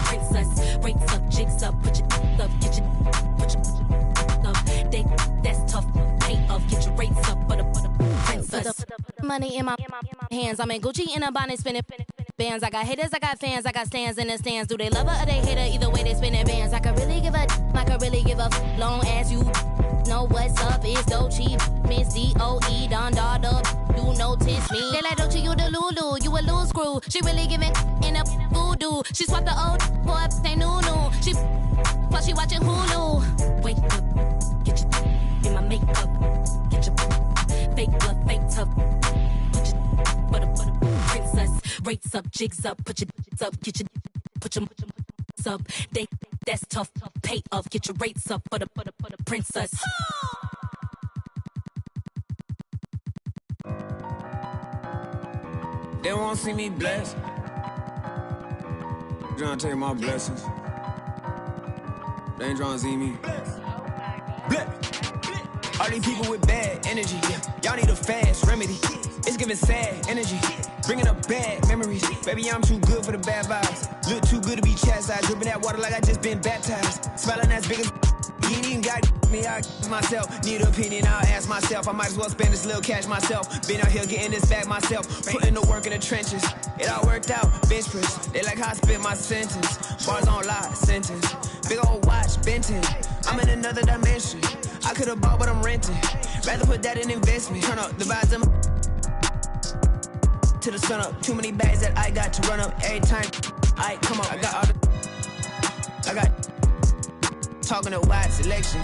princess. Rates up, jigs up, put your up, get your put your up. That's tough. Pay up, get your rates up for the princess. Money in my hands. I'm in Gucci in a bonnet, spinning bands. I got haters, I got fans, I got stands in the stands. Do they love her or they hate her? Either way, they spinning bands. I could really give a, long as you know what's up. It's Dolce, Miss D-O-E, Don Dada. You notice me. They like Dolce, you the Lulu, you a loose screw. She really giving in a voodoo. She swapped the old boy, say new. She plus she watching Hulu. Wake up, get your in my makeup, get your fake blood, fake tough. Put your for the princess. Rates up, jigs up, put your up, get your put your up. That's tough. Pay up, get your rates up for the princess. They won't see me blessed. Trying to take my blessings. They ain't trying to see me blessed. All these people with bad energy, y'all need a fast remedy. It's giving sad energy, bringing up bad memories. Baby, I'm too good for the bad vibes. Look too good to be chastised, dripping that water like I just been baptized. Smiling as big as you ain't even got me, I myself. Need an opinion, I'll ask myself. I might as well spend this little cash myself. Been out here getting this back myself, putting the work in the trenches. It all worked out, bench press. They like how I spit my sentence. Bars on lie, sentence. Big old watch, Benton. I'm in another dimension. I could've bought, but I'm renting. Rather put that in investment. Turn up the vibes to the sun up. Too many bags that I got to run up every time. I come up. I got talking a wide selection.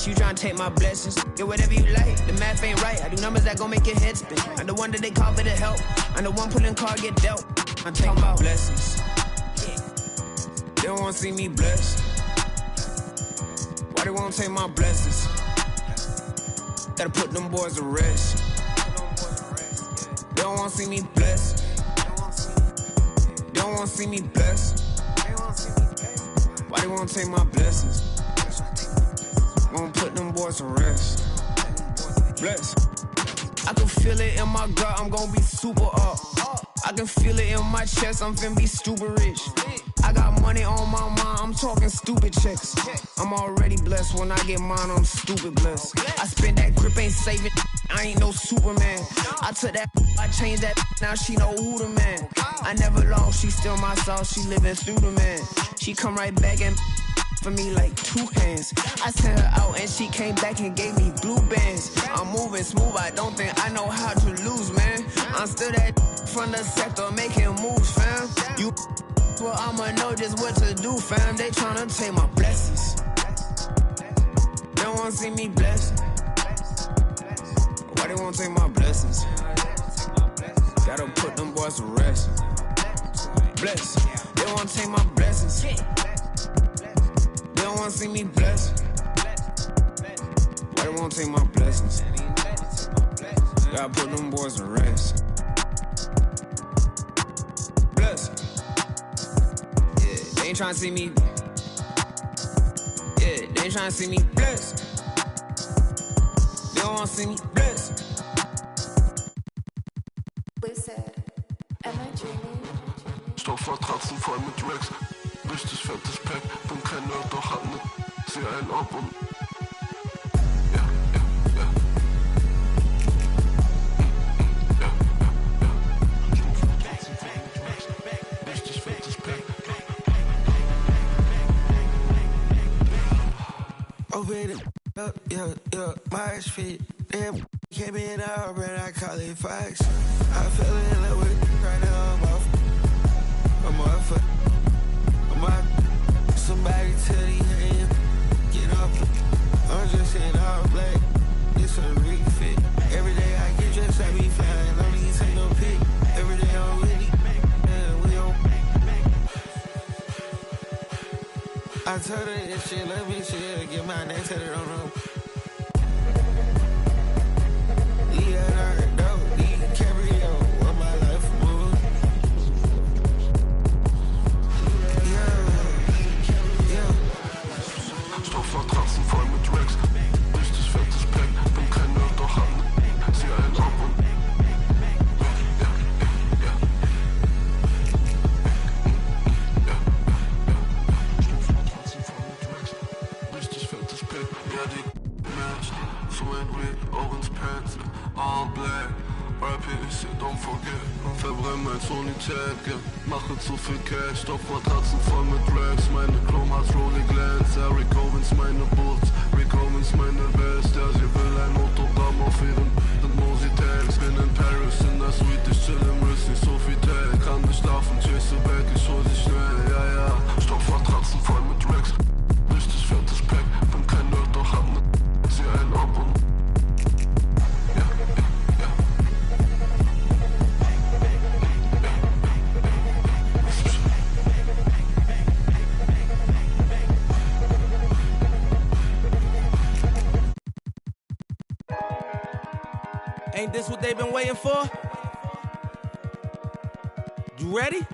You trying to take my blessings. Get whatever you like. The math ain't right. I do numbers that gon' make your head spin. I'm the one that they call for the help. I'm the one pulling car get dealt. I'm talking about blessings. They don't wanna see me blessed. Why they won't take my blessings? Gotta put them boys to rest. They don't wanna see me blessed. They don't wanna see me blessed. Why they won't take my blessings? Won't put them boys to rest. Bless. I can feel it in my gut, I'm gon' be super up. I can feel it in my chest, I'm finna be stupid rich. I got money on my mind, I'm talking stupid checks. I'm already blessed, when I get mine, I'm stupid blessed. I spend that grip, ain't saving, I ain't no Superman. I took that, I changed that, now she know who the man. I never lost, she still my sauce, she living through the man. She come right back and for me like two hands. I sent her out and she came back and gave me blue bands. I'm moving smooth, I don't think I know how to lose, man. I'm still that from the sector making moves, fam. You well, I'ma know just what to do, fam. They tryna take my blessings. They don't wanna see me blessed. Why they wanna take my blessings? Gotta put them boys to rest. Bless. They wanna take my blessings. They don't wanna see me blessed. Why they wanna take my blessings? Gotta put them boys to rest. Bless. Yeah, they ain't tryna see me. Yeah, they ain't tryna see me blessed. They don't wanna see me blessed. Listen, am I dreaming? Stoffmatratzen voll mit Racks. Richtig fettes Pack, bin kein Nerd, doch hat ne CL ab und yeah, my feet. Damn, can't be in our but I call it facts. I fell in love with right now. I'm off. Somebody tell these hands, get up. I'm just in all black. It's a refit. Every day I get dressed, I be flying. Don't even take no pic. Every day I'm really, we on. I told her if she love me, she'll get my name tatted on her. Mache zu viel Cash, Stoffmatratzen voll mit Racks. Meine Chrome hat Rolling Glance. Rick Owens meine Boots, Rick Owens meine West. Ja, sie will ein Autogramm auf ihren Mosi Tags. Bin in Paris in der Suite, ich chill im Wrist, nicht so viel Tag. Kann nicht schlafen, chase back, ich hol sie schnell. Ja, ja, Stoffmatratzen voll mit Racks. Richtig fettes Pack, bin kein Nerd, doch hab ne sie ein Ab und Ain't this what they've been waiting for? You ready?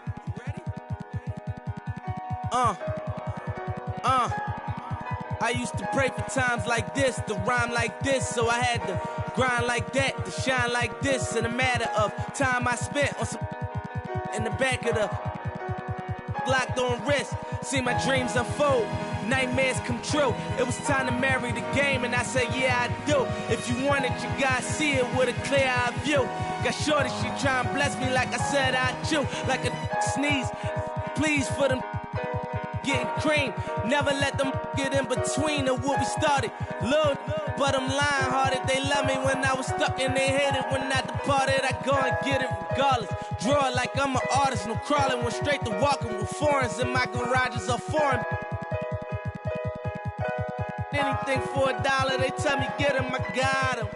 I used to pray for times like this, to rhyme like this, so I had to grind like that, to shine like this. In a matter of time I spent on some in the back of the locked on wrist, see my dreams unfold. Nightmares come true. It was time to marry the game, and I said, yeah, I do. If you want it, you gotta see it with a clear eye view. Got shorty, she try and bless me like I said I chew. Like a sneeze, please for them getting cream. Never let them get in between of what we started. Look, but I'm lying hearted. They love me when I was stuck and they hated when I departed. I go and get it regardless. Draw it like I'm an artist, no crawling. Went straight to walking with foreigns in my garages are foreign. Anything for $1, they tell me get him, I got him.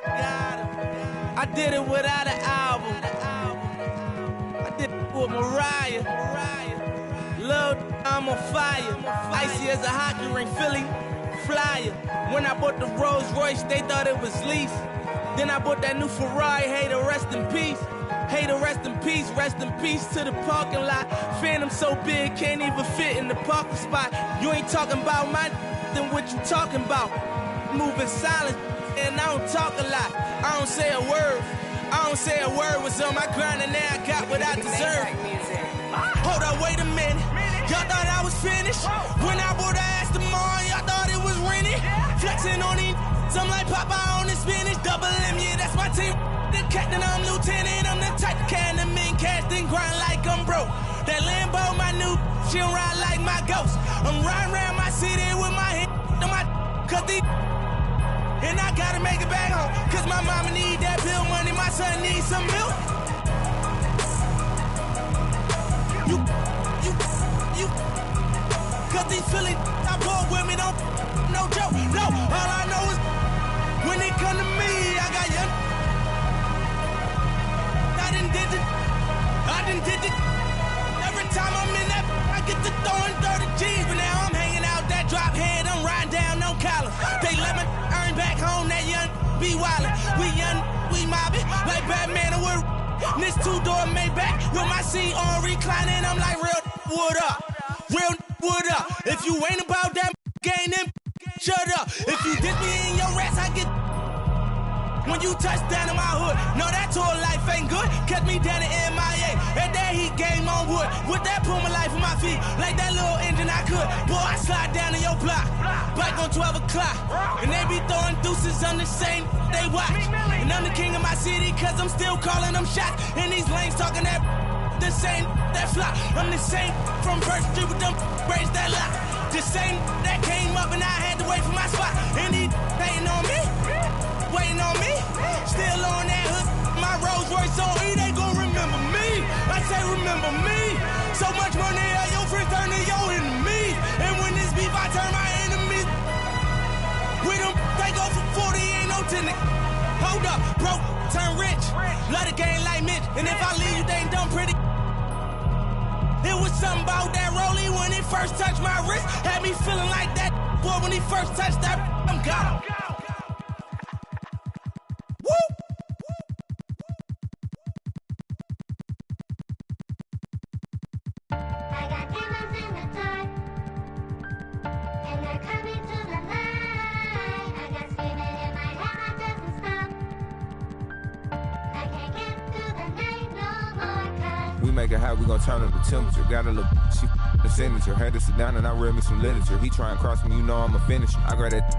I did it without an album. I did it with Mariah. Lil', I'm on fire. Icy as a hockey ring, Philly flyer. When I bought the Rolls Royce, they thought it was lease. Then I bought that new Ferrari, hey, to rest in peace. Hey, to rest in peace to the parking lot. Phantom so big, can't even fit in the parking spot. You ain't talking about my then what you talking about? Moving silent, and I don't talk a lot. I don't say a word. Was on my grind, and now I got what I deserve. Hold up, wait a minute. Y'all thought I was finished? When I bought the Aston Martin, y'all thought it was rented? Flexing on these, I'm like Popeye on the spinach. Double M, yeah, that's my team. The captain, I'm lieutenant. I'm the type of can the men cast and grind like I'm broke. That Lambo, my new, she'll ride like my ghost. I'm riding around my city with my hand on my cause and I gotta make it back home. Cause my mama need that bill money, my son needs some milk. You cause these Philly I bought with me, don't no joke. No, all I know is when they come to me, I got young. I done did it. Every time I'm in that, I get to throwing 30 G's, but now I'm hanging out that drop head, I'm riding down no collar. They let me earn back home, that young be wildin'. We mobbing like Batman or we're this two-door Maybach with my seat on reclining. I'm like, real wood up. If you ain't about that game, then shut up. If you dip me in your rats, I get when you touch down in my hood. No, that tour life ain't good. Kept me down in MIA. At that heat game on wood. With that Puma life on my feet. Like that little engine I could. Boy, I slide down in your block. Bike on 12 o'clock. And they be throwing deuces on the same they watch. And I'm the king of my city cause I'm still calling them shots. And these lanes talking that the same that flop. I'm the same from First Street with them braids that lock. The same that came up and I had to wait for my spot. And he hating on me. hating on me. Still on that hood, my Rolls Royce on E, they gon' remember me. I say remember me. So much money, your friends turn to your enemy. And when this beef, I turn my enemies. We them, they go for 40, ain't no tenant. Hold up, broke, turn rich. Love the game like Mitch. And if I leave you, they ain't done pretty. It was something about that rollie when it first touched my wrist. Had me feeling like that boy when he first touched that. I'm gone. Woo! I got demons in the dark, and they're coming to the light. I got screaming in my head, my doesn't stop. I can't get through the night no more, 'cause we make it hot, we gon' turn up the temperature. Got a little she the signature. Had to sit down and I read me some literature. He try and cross me, you know I'm a finisher. I grab that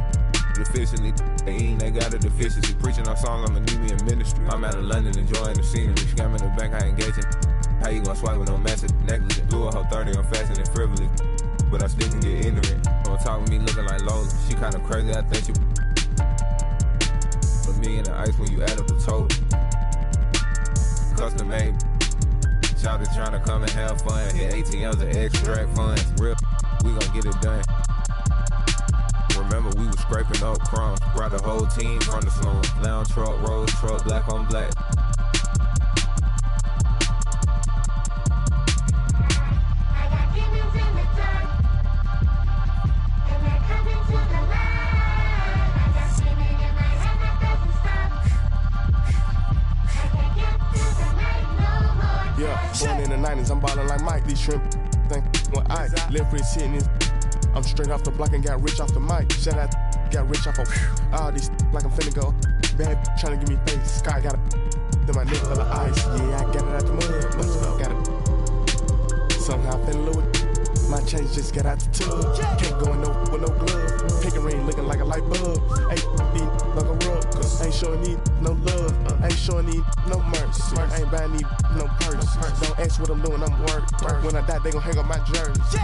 efficiently. They eating, they got a deficiency. Preaching our song, I'ma need me in ministry. I'm out of London enjoying the scenery. Scamming the bank, I engaging. How you gon' swipe with no message? Negligent. Do a whole 30, I'm fasting and frivolous. But I still can get ignorant. Don't talk with me looking like Lola. She kinda crazy, I think she. But me in the ice when you add up the total. Custom made. Shout is trying to come and have fun. Hit ATMs and extract funds. Real, we gon' get it done. Remember we was scraping up crumbs. Brought the whole team from the slum. Lounge truck, rose truck, black on black. Born in the 90s, I'm ballin' like Mike. These shrimp think when I left wrist hitting this. I'm straight off the block and got rich off the mic. Shout out, got rich off of all these like I'm finna go. Bad tryna give me face. Sky got then my neck full of ice. Yeah, I got it out the mud. Got it. Somehow I fell in love with my change just got out the tub. Can't go in no with no glove. Picking ring looking like a light bulb. Ain't need like a rug. Ain't showing need no love. Ain't showing need no mercy. Ain't buying need no purse. Don't ask what I'm doing, I'm work. When I die, they gon' hang up my jersey.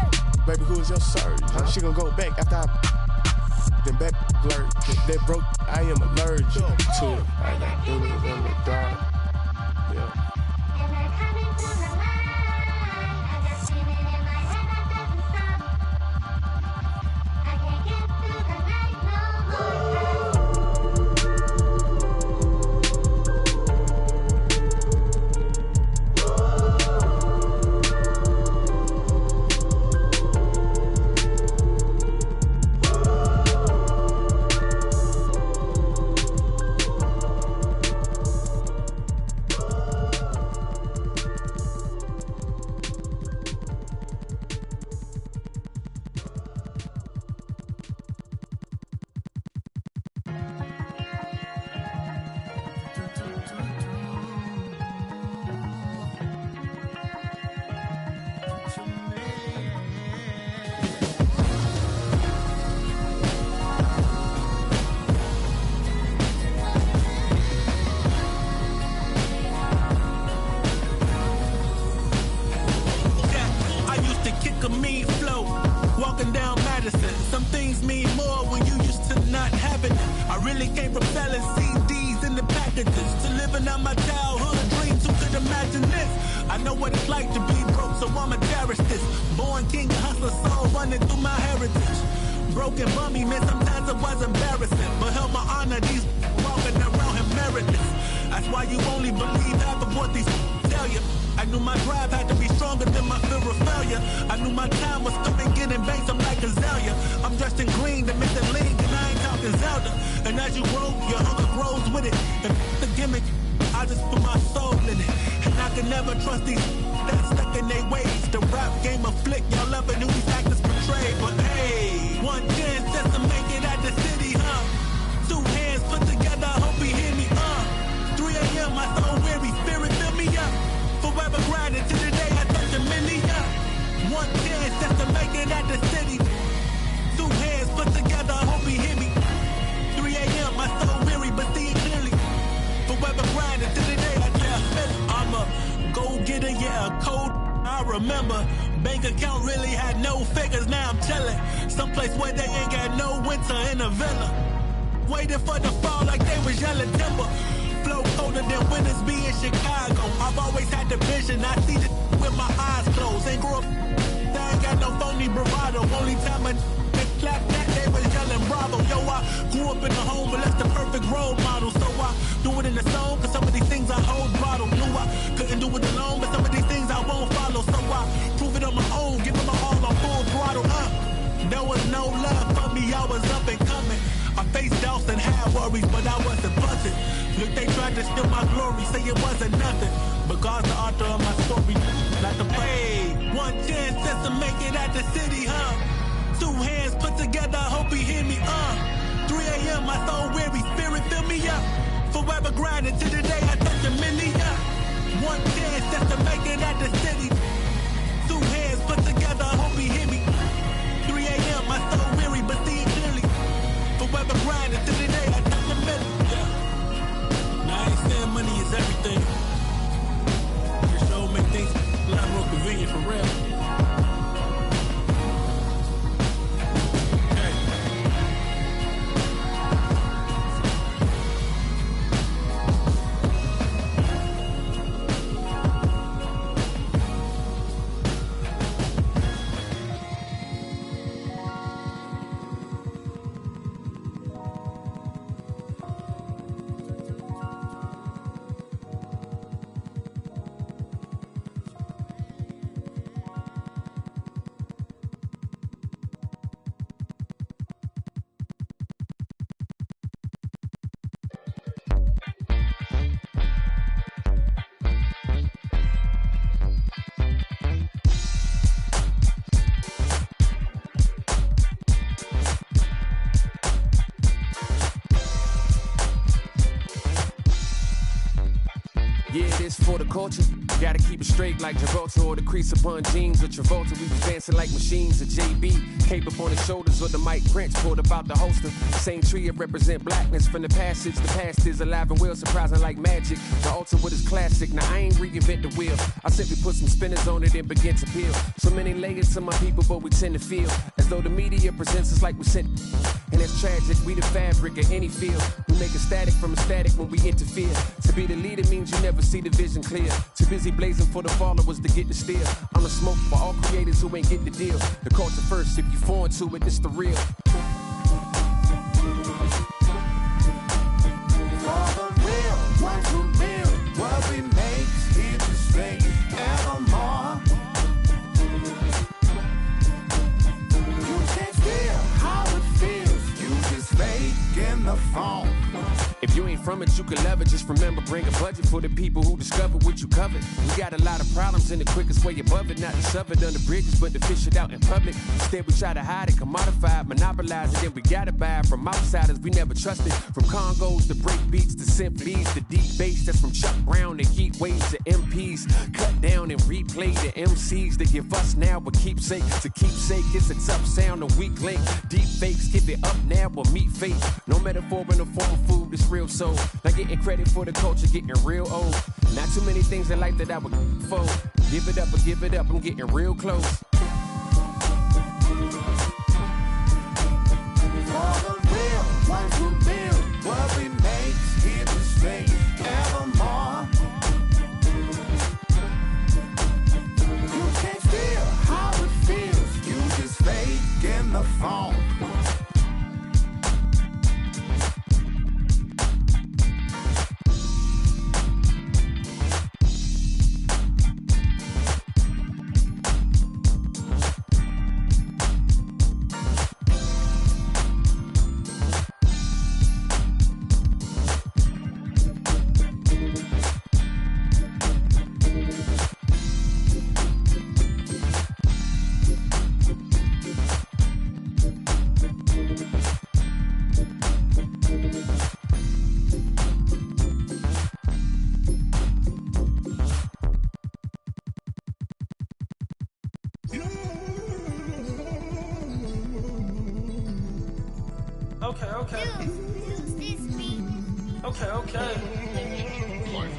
Baby, who is your surgeon? She gon' go back after I then back blurred. That broke, I am allergic to it. I got demons in the dark. Yeah. waiting for the fall like they was yelling timber. Flow colder than winters be in Chicago. I've always had the vision, I see the with my eyes closed. Ain't grew up, I ain't got no phony bravado. Only time I clap that, they was yelling bravo. Yo, I grew up in the home, but that's the perfect role model. So I do it in the song, cause some of these things I hold bottle. Knew I couldn't do it alone, but some of these things I won't follow. So I prove it on my own, give it my all on full throttle. There was no love for me, I was up and coming. I faced doubts and had worries, but I wasn't busted. Look, they tried to steal my glory, say it wasn't nothing. But God's the author of my story, not the play. One chance just to make it at the city, Two hands put together, I hope he hear me, 3 a.m., my soul weary, spirit fill me up. Forever grinding till the day I touch a million. One chance just to make it at the city. 2 hands put together, I hope he hear me. 3 a.m., my soul weary, but see it clearly. Forever grinding till the day I touch a million. Now I ain't saying money is everything. Your show make things a lot more convenient for real. For the culture, gotta keep it straight like Travolta or the crease upon jeans with Travolta. We was dancing like machines at JB. Cape up on his shoulders or the Mike Prince pulled about the holster. Same tree, it represent blackness from the passage. The past is alive and well, surprising like magic. The altar with his classic. Now I ain't reinvent the wheel. I simply put some spinners on it and begin to peel. So many layers to my people, but we tend to feel as though the media presents us like we sent. And it's tragic, we the fabric of any field. We make a static from a static when we interfere. To be the leader means you never see the vision clear. Too busy blazing for the followers to get the steal. I'm the smoke for all creators who ain't get the deal. The culture first, if you foreign to it, it's the real. Ones who build what we make, here to stay evermore. You can't feel how it feels, you just fake in the phone. If you ain't from it, you can love it. Just remember, bring a budget for the people who discover what you covered. We got a lot of problems, and the quickest way above it, not to shove it under bridges, but to fish it out in public. Instead, we try to hide it, commodify it, monopolize it, then we gotta buy it from outsiders we never trusted. From Congos to break beats to symphonies to deep bass, that's from Chuck Brown to heat waves to MPs. Cut down and replay the MCs that give us now a keepsake. To keepsake, it's a tough sound, a weak link. Deep fakes, give it up now or meet fate. No metaphor in the form of food, it's real soul. Not getting credit for the culture, getting real old. Not too many things in life that I would fold. Give it up or give it up, I'm getting real close. For the real ones who build what we make, here to stay evermore. You can't feel how it feels, you just fake in the phone.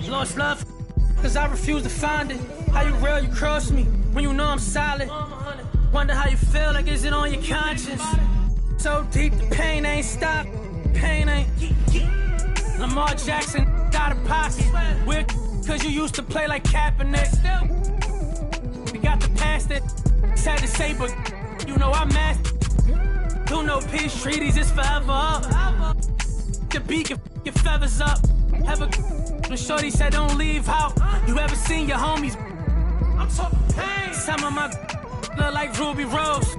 Lost love, cause I refuse to find it. How you rail, you cross me, when you know I'm solid. Wonder how you feel, like is it on your conscience? So deep, the pain ain't stopped. pain ain't Lamar Jackson out of pocket. We're cause you used to play like Kaepernick. We got the past that sad to say, but you know I mastered. Do no peace treaties, it's forever up. The beak your feathers up. Have a shorty said don't leave how. You ever seen your homies? I'm talking pain. Some of my look like Ruby Rose.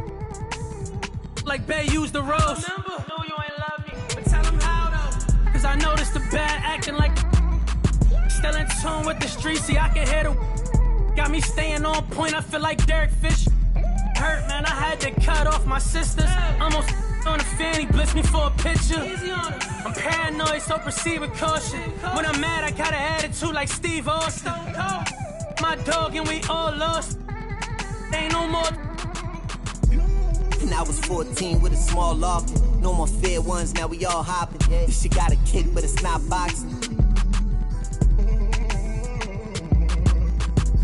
Like Bay used the rose. Remember? No, you ain't love me, but tell them how though. Cause I noticed the bad acting like still in tune with the streets. See, I can hear the got me staying on point. I feel like Derek Fisher. Hurt, man, I had to cut off my sisters. Almost on the fanny, blitz me for a picture. I'm paranoid, so proceed with caution. When I'm mad, I got an attitude like Steve Austin. My dog and we all lost. Ain't no more. And I was 14 with a small loft. No more fair ones, now we all hopping. This shit got a kick, but it's not boxing.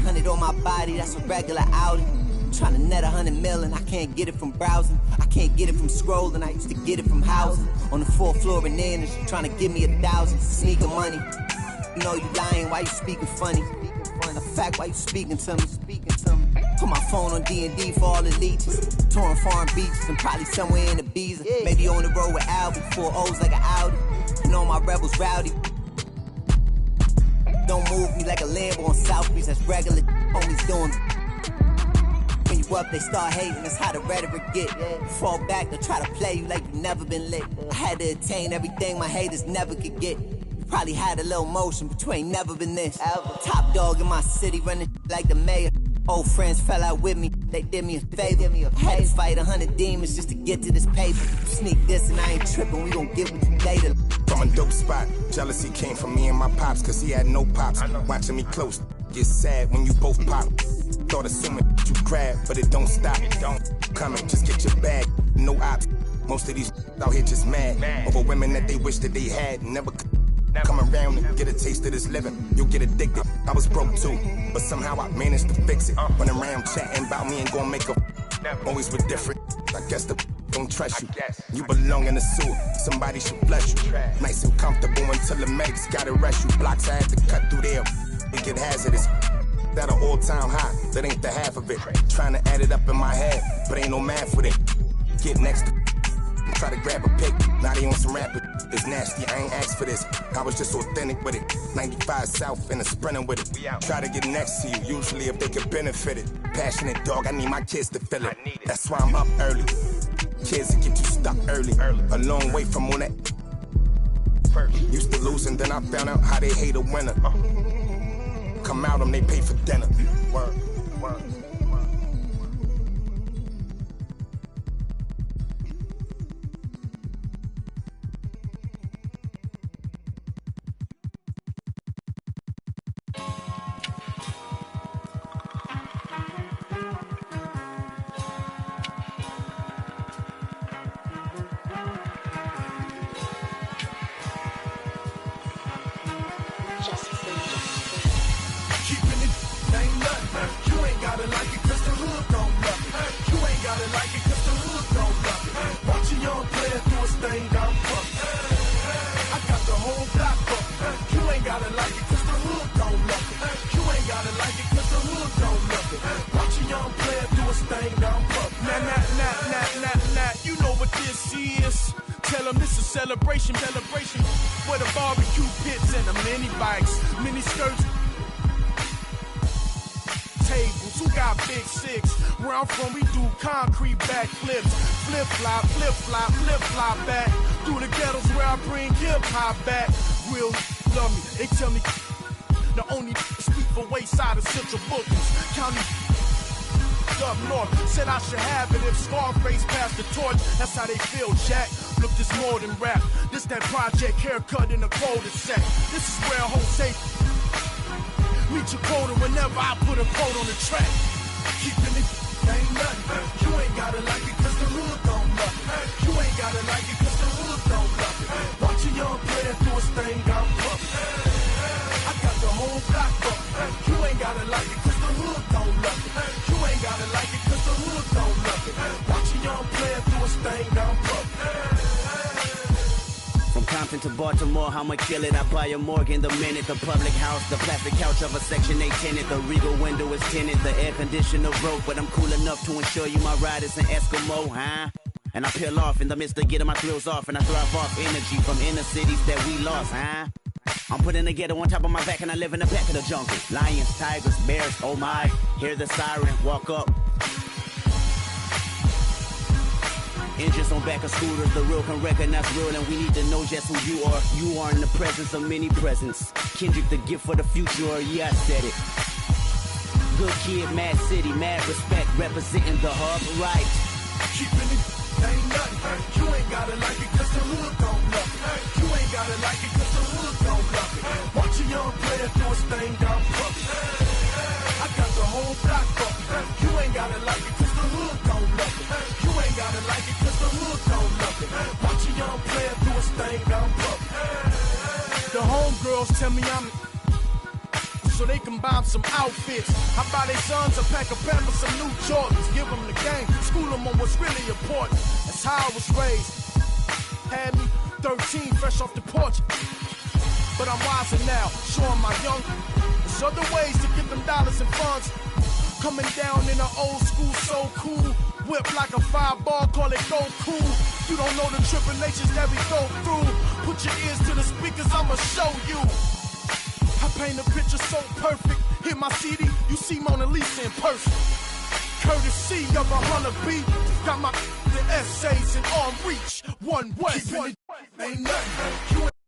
100 on my body, that's a regular outing. Trying to net 100 million, I can't get it from browsing. I can't get it from scrolling, I used to get it from housing. On the 4th floor in there, and she's trying to give me 1,000. Sneaking money. You know you lying, why you speaking funny? The fact, why you speaking to me? Put my phone on D&D for all the leeches. Touring foreign beaches and probably somewhere in Ibiza. Maybe on the road with Albie, 4 O's like an Audi. You know my rebels rowdy. Don't move me like a Lambo on South Beach, that's regular homies doing. When you up, they start hating, that's how the rhetoric get. Fall back, they'll try to play you like you never been lit. I had to attain everything my haters never could get. You probably had a little motion, but you ain't never been this. Top dog in my city, running like the mayor. Old friends fell out with me, they did me a favor. Had to fight 100 demons just to get to this paper. You sneak this and I ain't tripping, we gon' get with you later. From a dope spot, jealousy came from me and my pops, cause he had no pops. Watching me close, get sad when you both pop. Thought assuming you grab, but it don't stop. Coming, just get your bag, no ops. Most of these out here just mad over women that they wish that they had. Never come around and get a taste of this living. You'll get addicted. I was broke too, but somehow I managed to fix it. Run around chatting about me and gon' make a always with different. I guess the don't trust you. You belong in the sewer. Somebody should flush you. Nice and comfortable until the medics gotta rush you. Blocks I had to cut through there. It get hazardous. That an all-time high, that ain't the half of it. Trying to add it up in my head, but ain't no math with it. Get next to try to grab a pic, now they on some rap. It's nasty, I ain't asked for this. I was just authentic with it. 95 South and a sprinter with it. Try to get next to you, usually if they could benefit it. Passionate dog, I need my kids to feel it. That's why I'm up early. Kids that get you stuck early. A long way from all that. Used to lose and then I found out how they hate a winner. Come out them, they pay for dinner. Word. Celebration, where the barbecue pits and the mini bikes, mini skirts, tables. Who got big six? Where I'm from, we do concrete backflips, flip flop back through the ghettos where I bring hip hop back. Real love me, they tell me the only speak for Wayside of Central Bookings County. Up north, said I should have it if Scarface passed the torch. That's how they feel, Jack. Look, this more than rap. This that project haircut in a cul-de-sac. This is where Jose meet your quota whenever I put a quote on the track. Keeping it ain't nothing. You ain't gotta like it cause the hood don't love it. You ain't gotta like it cause the hood don't love it. Watch a young player do his thing, I'm pumped. I got the whole block up. You ain't gotta like it cause the hood don't love it. You ain't gotta like it cause the hood don't love it. Watch a young player do his thing, I'm pumped. Boston to Baltimore, I'ma kill it. I buy a Morgan the minute. The public house, the plastic couch of a Section 8 tenant. The Regal window is tinted. The air conditioner broke, but I'm cool enough to ensure you my ride is an Eskimo, huh? And I peel off in the midst of getting my thrills off, and I thrive off energy from inner cities that we lost, huh? I'm putting the ghetto on top of my back, and I live in the back of the jungle. Lions, tigers, bears, oh my. Hear the siren, walk up. Engines on back of scooters, the real can recognize real, and we need to know just who you are. You are in the presence of many presents. Kendrick, the gift for the future, yeah, I said it. Good kid, mad city, mad respect, representing the hub, right. Keeping it ain't nothing. You ain't gotta like it cause the hood don't love it. You ain't gotta like it cause the hood don't love it. Watch a young player do his thing down public. I got the whole block bucket. You ain't gotta like it cause the hood don't love it. You ain't gotta like it cause the hood don't love it. Watch a young player do his thing down public. The homegirls tell me I'm so they can buy some outfits. I buy their sons a pack of Pampers, some new Jordans. Give them the game, school them on what's really important. That's how I was raised. Had me 13, fresh off the porch. But I'm wiser now, showing my young. There's other ways to get them dollars and funds. Coming down in an old school, so cool. Whip like a fireball, call it go cool. You don't know the tribulations that we go through. Put your ears to the speakers, I'ma show you. I paint a picture so perfect. Hit my CD, you see Mona Lisa in person. Courtesy of a hunter beat. Got my the essays in arm reach. One way. Ain't nothing.